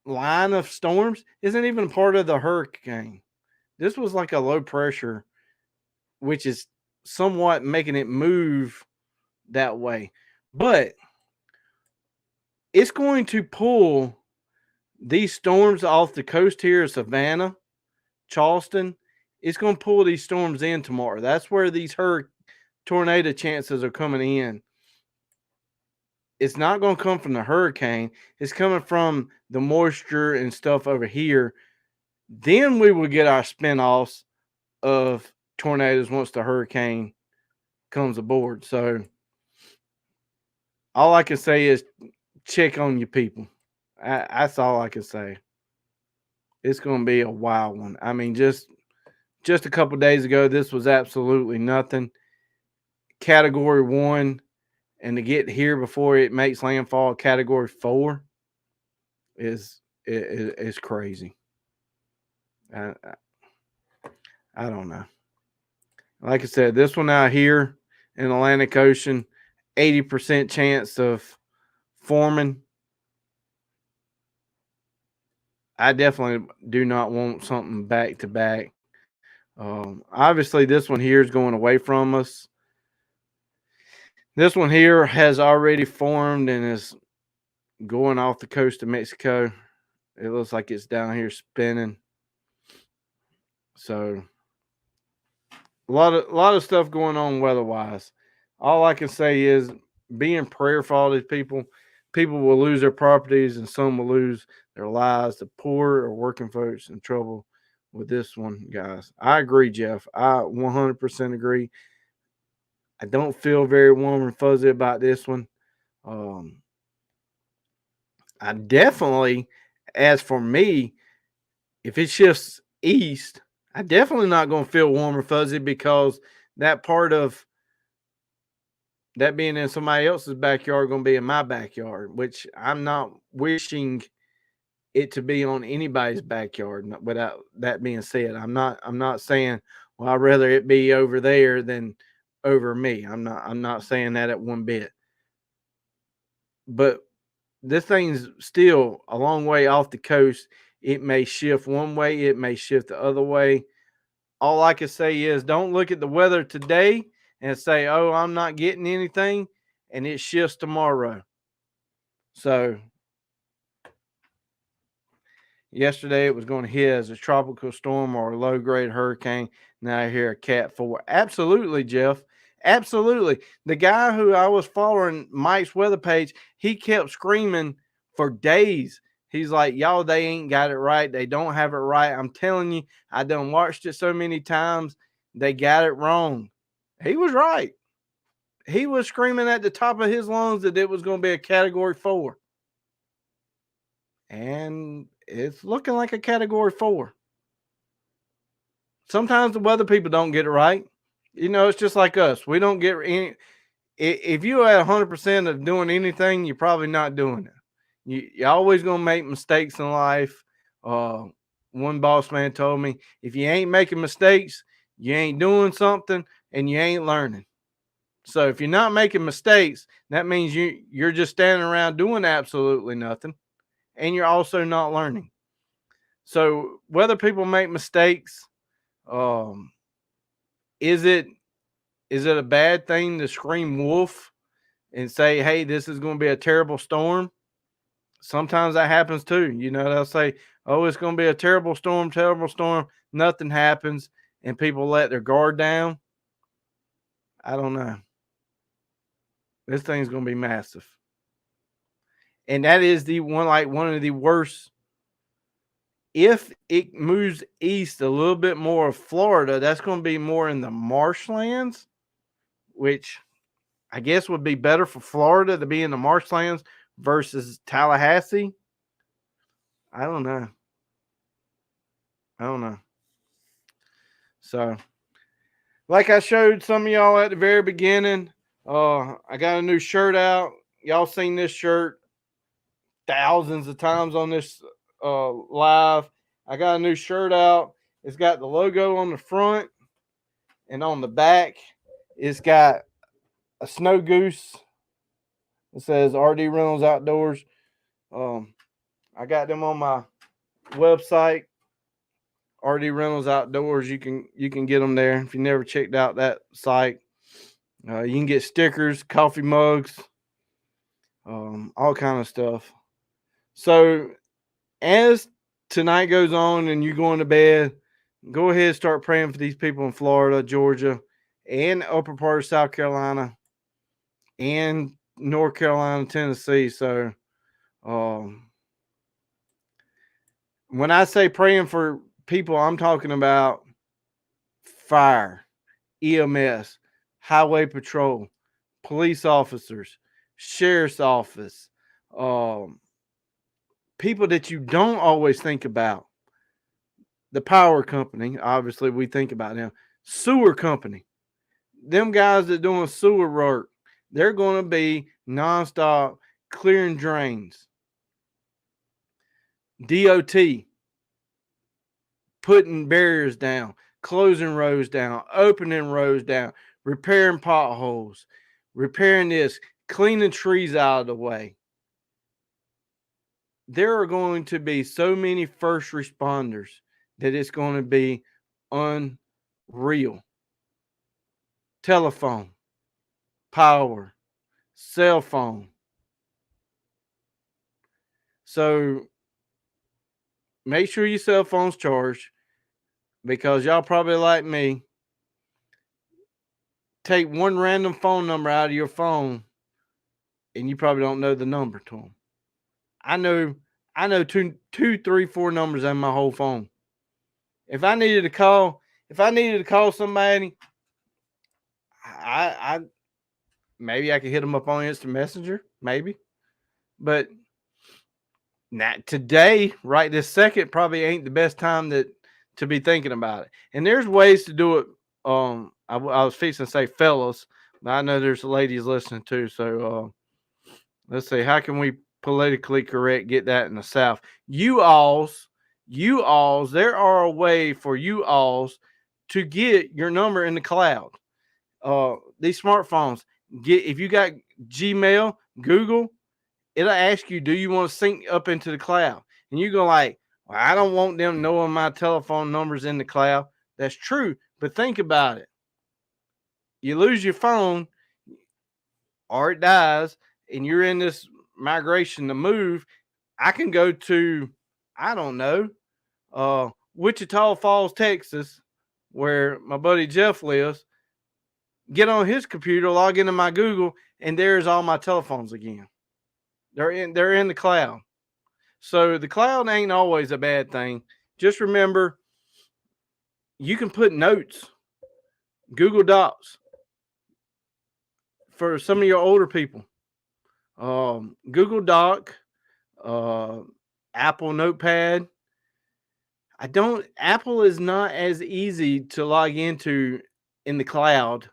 line of storms isn't even part of the hurricane. This was like a low pressure, which is somewhat making it move that way. But it's going to pull these storms off the coast here of Savannah, Charleston. It's going to pull these storms in tomorrow. That's where these tornado chances are coming in. It's not going to come from the hurricane. It's coming from the moisture and stuff over here. Then we will get our spin-offs of tornadoes once the hurricane comes aboard. So all I can say is check on your people. That's all I can say. It's going to be a wild one. I mean, just a couple days ago, this was absolutely nothing. Category 1, and to get here before it makes landfall, Category 4 is crazy. I, I don't know. Like I said, this one out here in Atlantic Ocean, 80% chance of forming. I definitely do not want something back to back. Obviously, this one here is going away from us. This one here has already formed and is going off the coast of Mexico. It looks like it's down here spinning. So a lot of stuff going on weather-wise. All I can say is be in prayer for all these people. People will lose their properties and some will lose their lives. The poor or working folks in trouble with this one, guys. I agree, Jeff. I 100% agree. I don't feel very warm and fuzzy about this one. I definitely, as for me, if it shifts east, I definitely not going to feel warm or fuzzy because that part of that being in somebody else's backyard going to be in my backyard, which I'm not wishing it to be on anybody's backyard. Without that being said, I'm not saying, well, I'd rather it be over there than over me. I'm not saying that at one bit. But this thing's still a long way off the coast. It may shift one way, it may shift the other way. All I can say is don't look at the weather today and say, oh, I'm not getting anything, and it shifts tomorrow. So yesterday it was going to hit as a tropical storm or a low-grade hurricane. Now I hear a Cat 4. Absolutely, Jeff. Absolutely. The guy who I was following, Mike's weather page, he kept screaming for days. He's like, y'all, they ain't got it right. They don't have it right. I'm telling you, I done watched it so many times. They got it wrong. He was right. He was screaming at the top of his lungs that it was going to be a Category 4. And it's looking like a Category 4. Sometimes the weather people don't get it right. You know, it's just like us. We don't get any. If you're at 100% of doing anything, you're probably not doing it. You're always going to make mistakes in life. One boss man told me, if you ain't making mistakes, you ain't doing something and you ain't learning. So if you're not making mistakes, that means you're just standing around doing absolutely nothing. And you're also not learning. So whether people make mistakes, is it a bad thing to scream wolf and say, hey, this is going to be a terrible storm? Sometimes that happens too. You know, they'll say, oh, it's going to be a terrible storm. Nothing happens. And people let their guard down. I don't know. This thing's going to be massive. And that is one of the worst. If it moves east a little bit more of Florida, that's going to be more in the marshlands, which I guess would be better for Florida to be in the marshlands versus Tallahassee. I don't know. So, like I showed some of y'all at the very beginning, I got a new shirt out. Y'all seen this shirt thousands of times on this live. I got a new shirt out. It's got the logo on the front, and on the back, it's got a snow goose. It says RD Reynolds Outdoors. I got them on my website, RD Reynolds Outdoors. You can get them there if you never checked out that site. You can get stickers, coffee mugs, all kind of stuff. So as tonight goes on and you're going to bed, go ahead and start praying for these people in Florida, Georgia, and upper part of South Carolina, and North Carolina, Tennessee. So when I say praying for people, I'm talking about fire, EMS, highway patrol, police officers, sheriff's office, people that you don't always think about. The power company, obviously we think about them. Sewer company, them guys that doing sewer work, they're going to be nonstop clearing drains. DOT, putting barriers down, closing roads down, opening roads down, repairing potholes, repairing this, cleaning trees out of the way. There are going to be so many first responders that it's going to be unreal. Telephone, power, cell phone. So make sure your cell phone's charged, because y'all probably like me. Take one random phone number out of your phone and you probably don't know the number to them. I know two, 3, 4 numbers on my whole phone. If I needed to call somebody, I maybe I could hit them up on Instant Messenger, maybe. But today, right this second, probably ain't the best time to be thinking about it. And there's ways to do it. I was fixing to say fellas, but I know there's ladies listening too. So let's see, how can we politically correct get that in the South? You alls, there are a way for you alls to get your number in the cloud. These smartphones, if you got Gmail, Google, it'll ask you, do you want to sync up into the cloud? And you go like, well, I don't want them knowing my telephone numbers in the cloud. That's true, but think about it. You lose your phone or it dies and you're in this migration to move. I can go to, I don't know, Wichita Falls, Texas, where my buddy Jeff lives, get on his computer, log into my Google, and there's all my telephones again. They're in the cloud. So the cloud ain't always a bad thing. Just remember, you can put notes, Google Docs, for some of your older people. Google Doc, Apple Notepad. Apple is not as easy to log into in the cloud,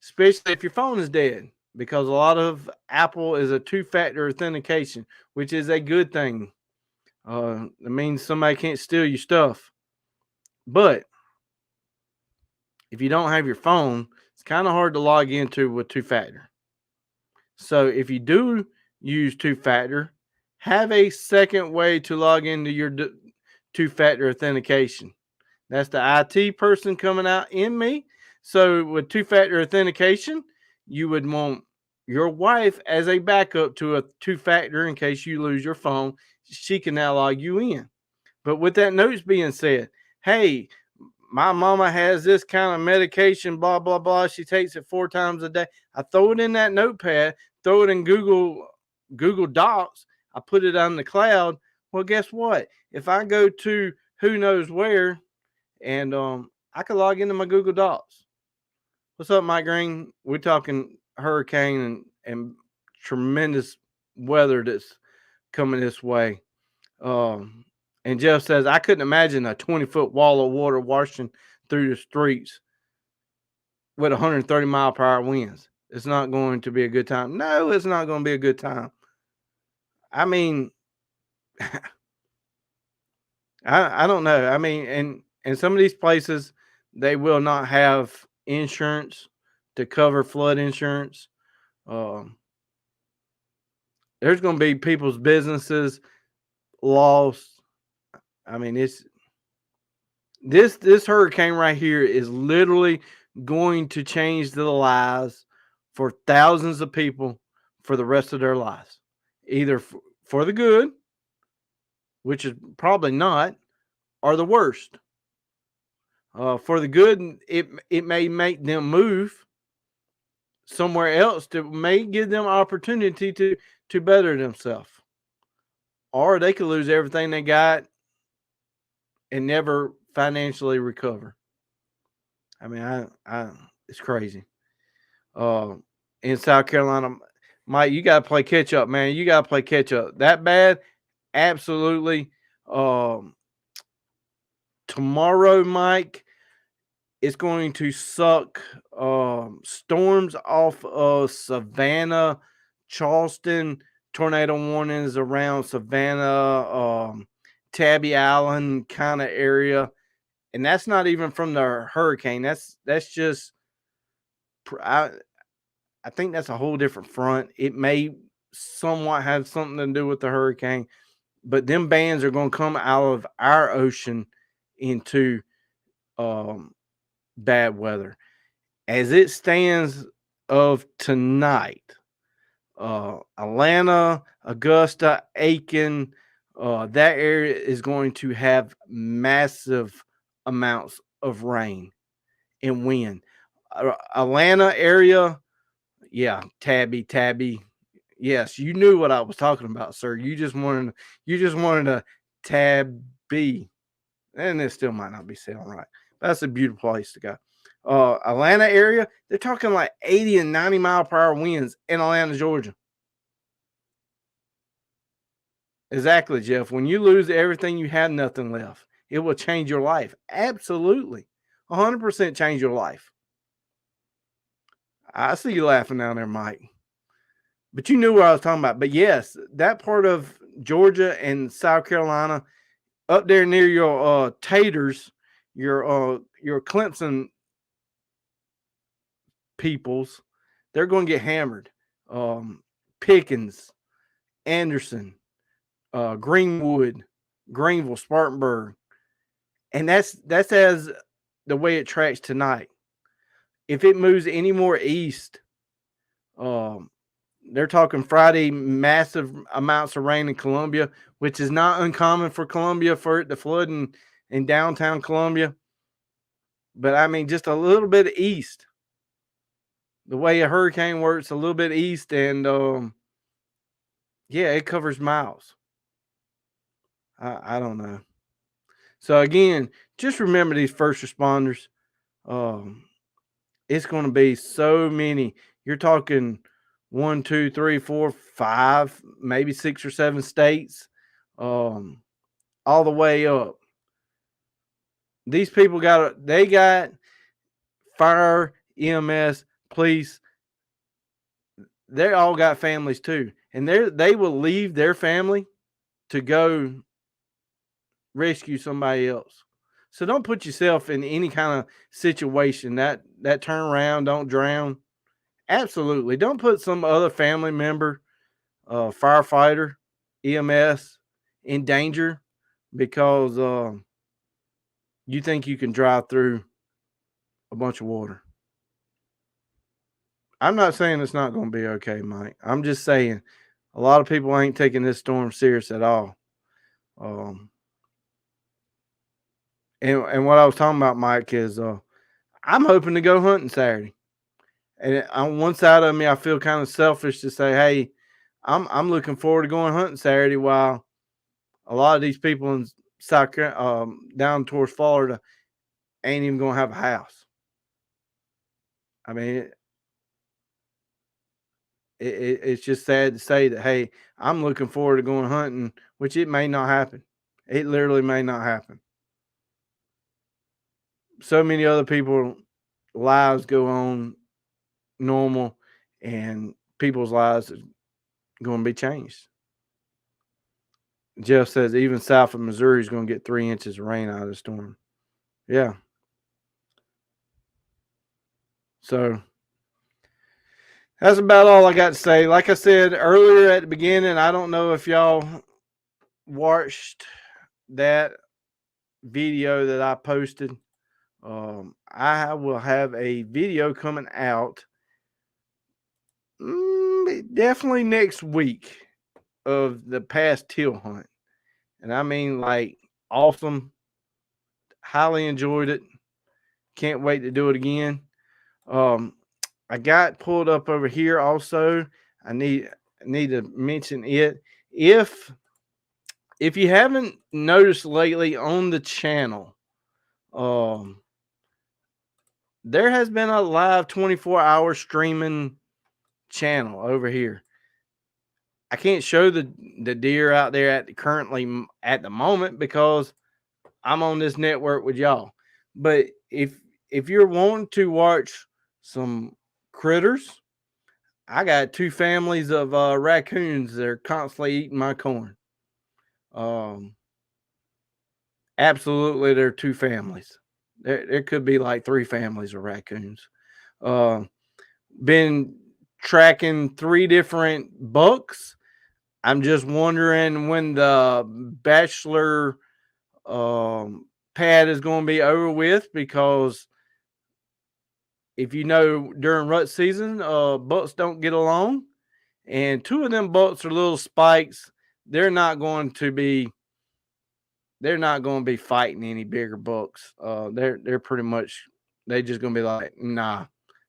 especially if your phone is dead, because a lot of Apple is a 2-factor authentication, which is a good thing. It means somebody can't steal your stuff. But if you don't have your phone, it's kind of hard to log into with 2-factor. So if you do use 2-factor, have a second way to log into your 2-factor authentication. That's the IT person coming out in me. So with 2-factor authentication, you would want your wife as a backup to a 2-factor in case you lose your phone. She can now log you in. But with that notes being said, hey, my mama has this kind of medication, blah, blah, blah. She takes it 4 times a day. I throw it in that notepad, throw it in Google Docs. I put it on the cloud. Well, guess what? If I go to who knows where, and I can log into my Google Docs. What's up, Mike Green? We're talking hurricane and tremendous weather that's coming this way. And Jeff says, I couldn't imagine a 20-foot wall of water washing through the streets with 130 mile per hour winds. It's not going to be a good time. No, it's not going to be a good time. I mean, I don't know. I mean, and some of these places, they will not have insurance to cover flood insurance. There's going to be people's businesses lost. I mean, this hurricane right here is literally going to change the lives for thousands of people for the rest of their lives, either for the good, which is probably not, or the worst. For the good, it may make them move somewhere else that may give them opportunity to better themselves, or they could lose everything they got and never financially recover. I mean, it's crazy. In South Carolina, Mike, you got to play catch up, man. You got to play catch up. That bad? Absolutely. Tomorrow, Mike, it's going to suck storms off of Savannah, Charleston, tornado warnings around Savannah, Tabby Island kind of area. And that's not even from the hurricane. That's just I think that's a whole different front. It may somewhat have something to do with the hurricane, but them bands are going to come out of our ocean into bad weather. As it stands of tonight, Atlanta, Augusta, Aiken, that area is going to have massive amounts of rain and wind. Atlanta area, yeah, Tabby. Yes, you knew what I was talking about, sir. You just wanted a Tabby, and it still might not be sounding right. That's a beautiful place to go. Atlanta area, they're talking like 80 and 90 mile per hour winds in Atlanta, Georgia. Exactly, Jeff. When you lose everything, you have nothing left. It will change your life. Absolutely. 100% change your life. I see you laughing down there, Mike. But you knew what I was talking about. But yes, that part of Georgia and South Carolina, up there near your Taters, your Clemson peoples, they're going to get hammered. Pickens, Anderson, Greenwood, Greenville, Spartanburg. And that's as the way it tracks tonight. If it moves any more east, they're talking Friday, massive amounts of rain in Columbia, which is not uncommon for Columbia for it to flood in downtown Columbia. But I mean, just a little bit east. The way a hurricane works, a little bit east, and yeah, it covers miles. I don't know. So again, just remember these first responders. It's going to be so many. You're talking 1, 2, 3, 4, 5, maybe 6 or 7 states, all the way up. These people got fire, EMS, police. They all got families too, and they will leave their family to go rescue somebody else. So don't put yourself in any kind of situation that turn around, don't drown. Absolutely. Don't put some other family member, firefighter, EMS in danger because you think you can drive through a bunch of water. I'm not saying it's not going to be okay, Mike. I'm just saying a lot of people ain't taking this storm serious at all. And what I was talking about, Mike, is I'm hoping to go hunting Saturday. And on one side of me, I feel kind of selfish to say, hey, I'm looking forward to going hunting Saturday while a lot of these people in South Carolina, down towards Florida, ain't even going to have a house. I mean, it's just sad to say that, hey, I'm looking forward to going hunting, which it may not happen. It literally may not happen. So many other people lives go on normal, and people's lives are going to be changed. Jeff says even south of Missouri is going to get 3 inches of rain out of the storm. Yeah. So that's about all I got to say. Like I said earlier at the beginning, I don't know if y'all watched that video that I posted. I will have a video coming out definitely next week of the past teal hunt. And I mean, like, awesome. Highly enjoyed it. Can't wait to do it again. I got pulled up over here also. I need to mention it. If you haven't noticed lately on the channel, there has been a live 24-hour streaming channel over here. I can't show the deer out there currently at the moment because I'm on this network with y'all. But if you're wanting to watch some critters, I got 2 families of raccoons that are constantly eating my corn. absolutely there are two families. There could be like three families of raccoons. Been tracking 3 different bucks. I'm just wondering when the bachelor pad is going to be over with, because if you know, during rut season, bucks don't get along, and 2 of them bucks are little spikes. They're not going to be fighting any bigger bucks. They're pretty much, they just gonna be like, nah,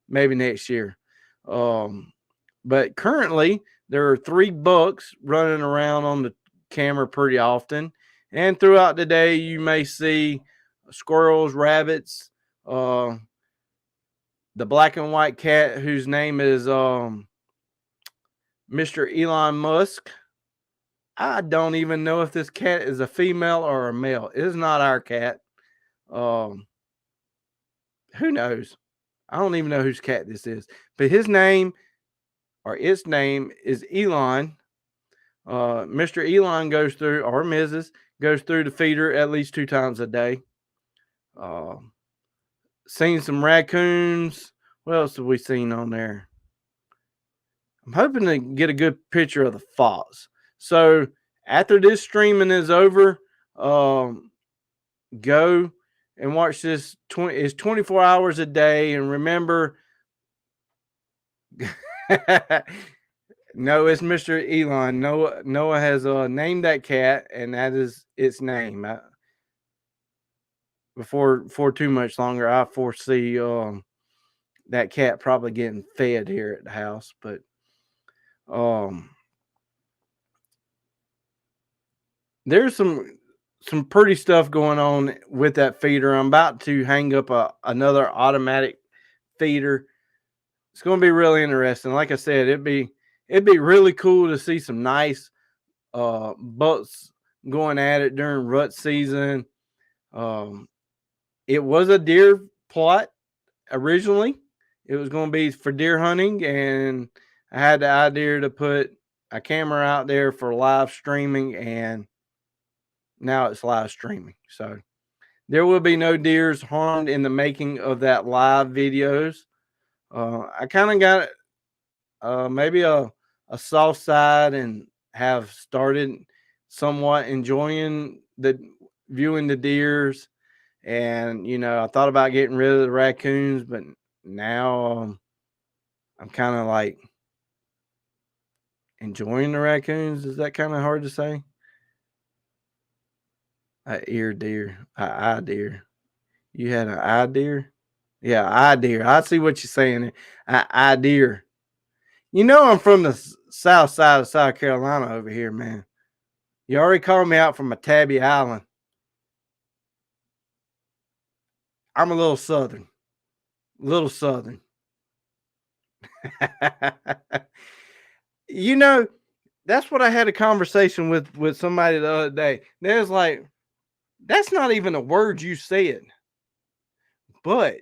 maybe next year. But currently there are 3 bucks running around on the camera pretty often, and throughout the day you may see squirrels, rabbits, the black and white cat whose name is Mr. Elon Musk. I don't even know if this cat is a female or a male. It is not our cat. Who knows? I don't even know whose cat this is. But his name, or its name, is Elon. Mr. Elon goes through, or Mrs. goes through the feeder at least 2 times a day. Seen some raccoons. What else have we seen on there? I'm hoping to get a good picture of the fox. So after this streaming is over, go and watch this. It's 24 hours a day. And remember, no, it's Mr. Elon. Noah has named that cat, and that is its name. Before too much longer, I foresee that cat probably getting fed here at the house. But there's some pretty stuff going on with that feeder. I'm about to hang up another automatic feeder. It's going to be really interesting. Like I said, it'd be really cool to see some nice bucks going at it during rut season. It was a deer plot originally. It was going to be for deer hunting, and I had the idea to put a camera out there for live streaming, and now it's live streaming. So there will be no deers harmed in the making of that live videos. I kind of got maybe a soft side, and have started somewhat enjoying viewing the deers. And, I thought about getting rid of the raccoons, but now I'm kind of like enjoying the raccoons. Is that kind of hard to say? Eye deer. You had an eye deer? Yeah, eye deer. I see what you're saying. Eye deer. I'm from the south side of South Carolina over here, man. You already called me out from a tabby island. I'm a little southern. That's what I had a conversation with somebody the other day. There's like, that's not even a word you said. But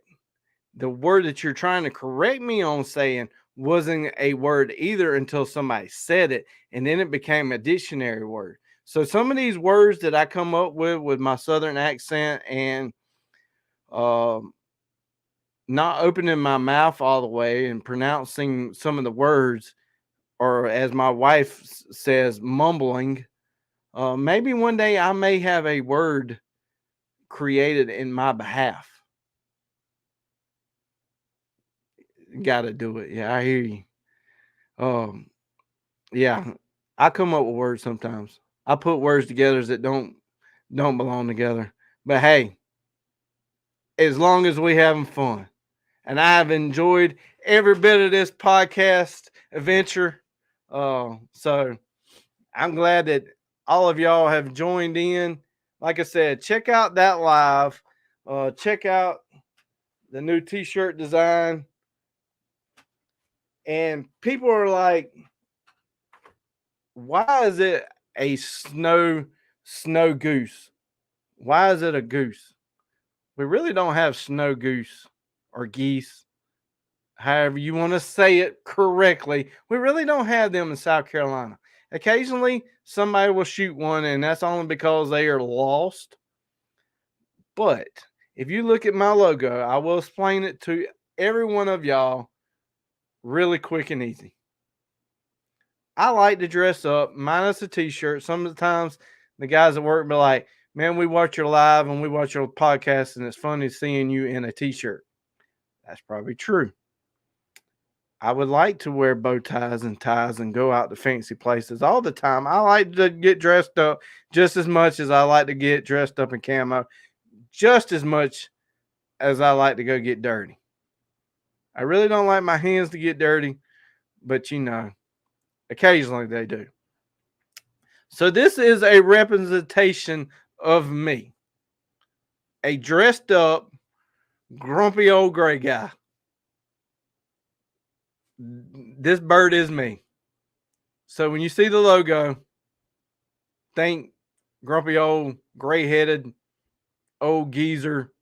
the word that you're trying to correct me on saying wasn't a word either until somebody said it, and then it became a dictionary word. So some of these words that I come up with my southern accent and not opening my mouth all the way and pronouncing some of the words, or as my wife says, mumbling. Maybe one day I may have a word created in my behalf. Got to do it. Yeah, I hear you. Yeah, I come up with words sometimes. I put words together that don't belong together. But hey, as long as we having fun, and I have enjoyed every bit of this podcast adventure. So I'm glad that all of y'all have joined in. Like I said, check out that live. Check out the new t-shirt design. And people are like, why is it a snow goose? Why is it a goose? We really don't have snow goose or geese, however you want to say it correctly. We really don't have them in South Carolina. Occasionally, somebody will shoot one, and that's only because they are lost. But if you look at my logo, I will explain it to every one of y'all really quick and easy. I like to dress up, minus a t-shirt. Some of the times the guys at work be like, man, we watch your live and we watch your podcast and it's funny seeing you in a t-shirt. That's probably true. I would like to wear bow ties and ties and go out to fancy places all the time. I like to get dressed up just as much as I like to get dressed up in camo, just as much as I like to go get dirty. I really don't like my hands to get dirty, but you know, occasionally they do. So this is a representation of me. A dressed up, grumpy old gray guy. This bird is me. So when you see the logo, think grumpy old gray-headed old geezer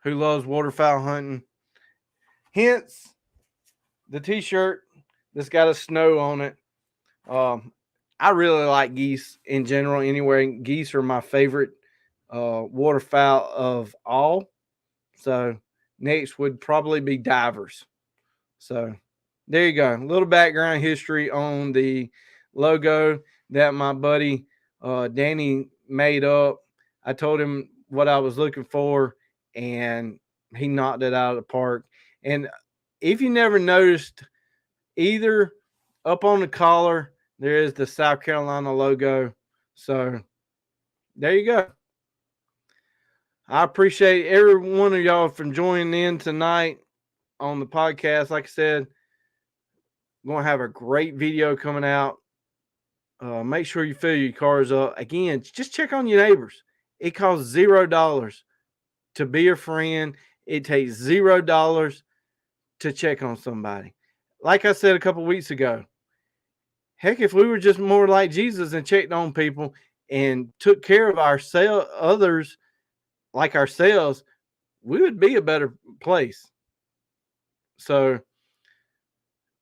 who loves waterfowl hunting. Hence the t-shirt that's got a snow on it. I really like geese in general anyway. Geese are my favorite waterfowl of all. So next would probably be divers. So there you go. A little background history on the logo that my buddy Danny made up. I told him what I was looking for, and he knocked it out of the park. And if you never noticed, either up on the collar, there is the South Carolina logo. So there you go. I appreciate every one of y'all from joining in tonight on the podcast. Like I said, I'm going to have a great video coming out. Make sure you fill your cars up. Again, just check on your neighbors. It costs $0 to be a friend. It takes $0 to check on somebody. Like I said a couple weeks ago, heck, if we were just more like Jesus and checked on people and took care of others like ourselves, we would be a better place. So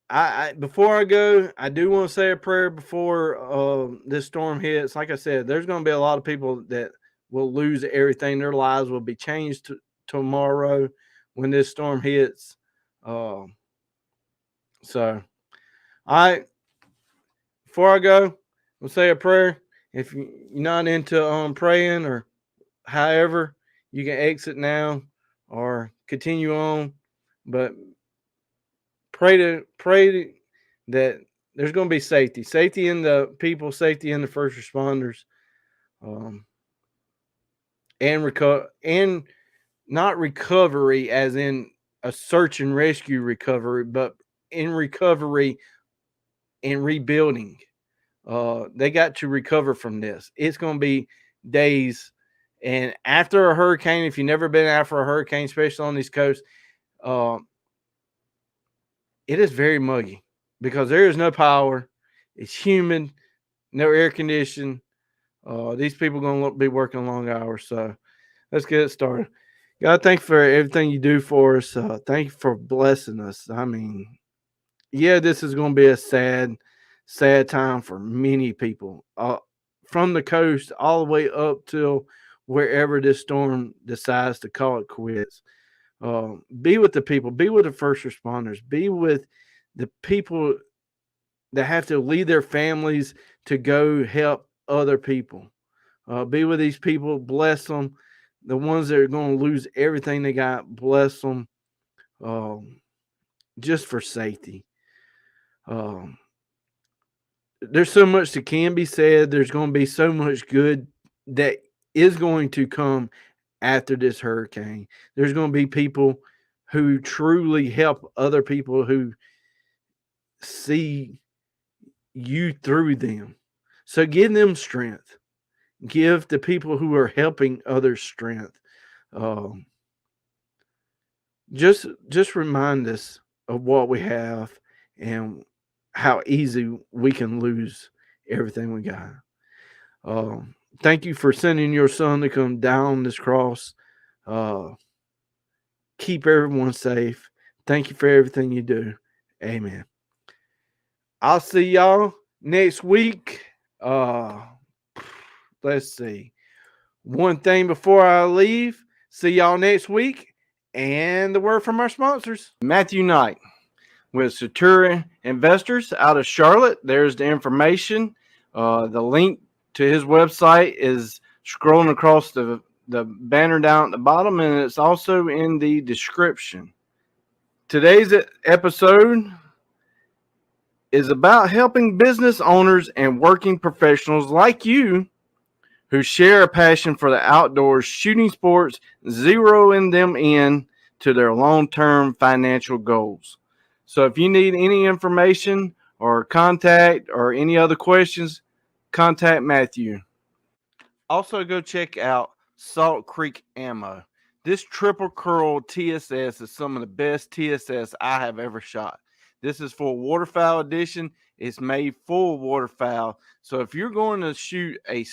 I before I go, I do want to say a prayer before this storm hits. Like I said, there's going to be a lot of people that will lose everything. Their lives will be changed tomorrow when this storm hits. So, all right. Before I go, we'll say a prayer. If you're not into praying or however, you can exit now or continue on. But pray that there's going to be safety in the people, safety in the first responders, and not recovery as in a search and rescue recovery, but in recovery and rebuilding. They got to recover from this. It's going to be days. And after a hurricane, if you've never been after a hurricane, especially on these coasts, it is very muggy because there is no power. It's humid, no air conditioning. These people are going to be working long hours. So let's get it started. God, thank you for everything you do for us. Thank you for blessing us. I mean, yeah, this is going to be a sad time for many people. From the coast all the way up till wherever this storm decides to call it quits. Be with the people, be with the first responders, be with the people that have to leave their families to go help other people. Be with these people, bless them. The ones that are going to lose everything they got, bless them. Just for safety. There's so much that can be said. There's going to be so much good that is going to come after this hurricane. There's going to be people who truly help other people who see you through them. So give them strength. Give the people who are helping others strength. Just remind us of what we have and how easy we can lose everything we got. Thank you for sending your son to come down this cross. Keep everyone safe. Thank you for everything you do. Amen. I'll see y'all next week. Let's see. One thing before I leave, See y'all next week. And the word from our sponsors. Matthew Knight with Satura Investors out of Charlotte. There's the information. The link to his website is scrolling across the banner down at the bottom, and it's also in the description. Today's episode is about helping business owners and working professionals like you who share a passion for the outdoors, shooting sports, zeroing them in to their long-term financial goals. So if you need any information or contact or any other questions, contact Matthew. Also, go check out Salt Creek Ammo. This triple curl TSS is some of the best TSS I have ever shot. This is for waterfowl edition. It's made full waterfowl. So if you're going to shoot a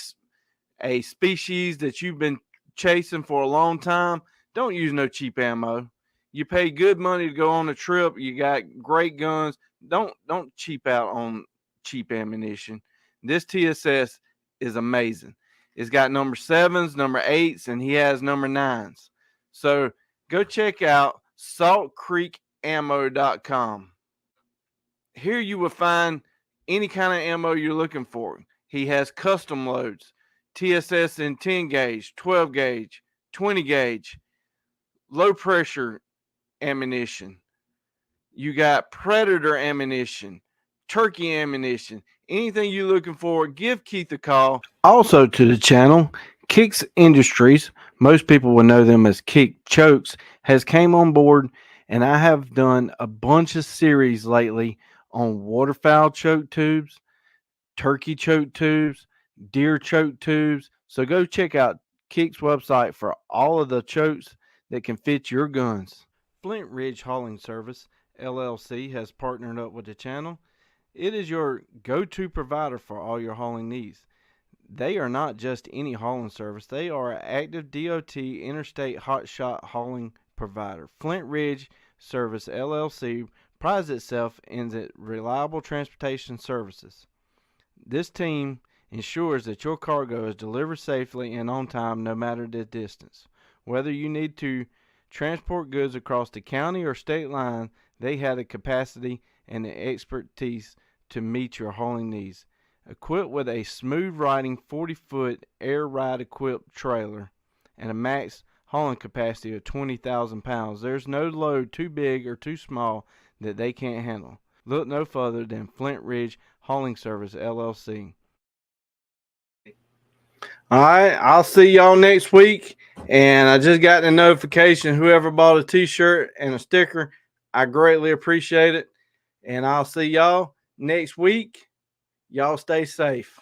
species that you've been chasing for a long time, don't use no cheap ammo. You pay good money to go on a trip. You got great guns. Don't cheap out on cheap ammunition. This TSS is amazing. It's got number 7s, number 8s, and he has number 9s. So go check out saltcreekammo.com. Here you will find any kind of ammo you're looking for. He has custom loads, TSS in 10 gauge, 12 gauge, 20 gauge, low pressure ammunition. You got predator ammunition, turkey ammunition, anything you're looking for, give Keith a call. Also to the channel, Kicks Industries, most people will know them as Kick Chokes, has came on board, and I have done a bunch of series lately on waterfowl choke tubes, turkey choke tubes, deer choke tubes. So go check out Kick's website for all of the chokes that can fit your guns. Flint Ridge Hauling Service, LLC, has partnered up with the channel. It is your go-to provider for all your hauling needs. They are not just any hauling service. They are an active DOT interstate hotshot hauling provider. Flint Ridge Service, LLC, prides itself in its reliable transportation services. This team ensures that your cargo is delivered safely and on time no matter the distance. Whether you need to transport goods across the county or state line, they have the capacity and the expertise to meet your hauling needs. Equipped with a smooth riding 40-foot air ride equipped trailer and a max hauling capacity of 20,000 pounds, there's no load too big or too small that they can't handle. Look no further than Flint Ridge Hauling Service, LLC. All right, I'll see y'all next week. And I just got the notification, whoever bought a t-shirt and a sticker, I greatly appreciate it. And I'll see y'all next week. Y'all stay safe.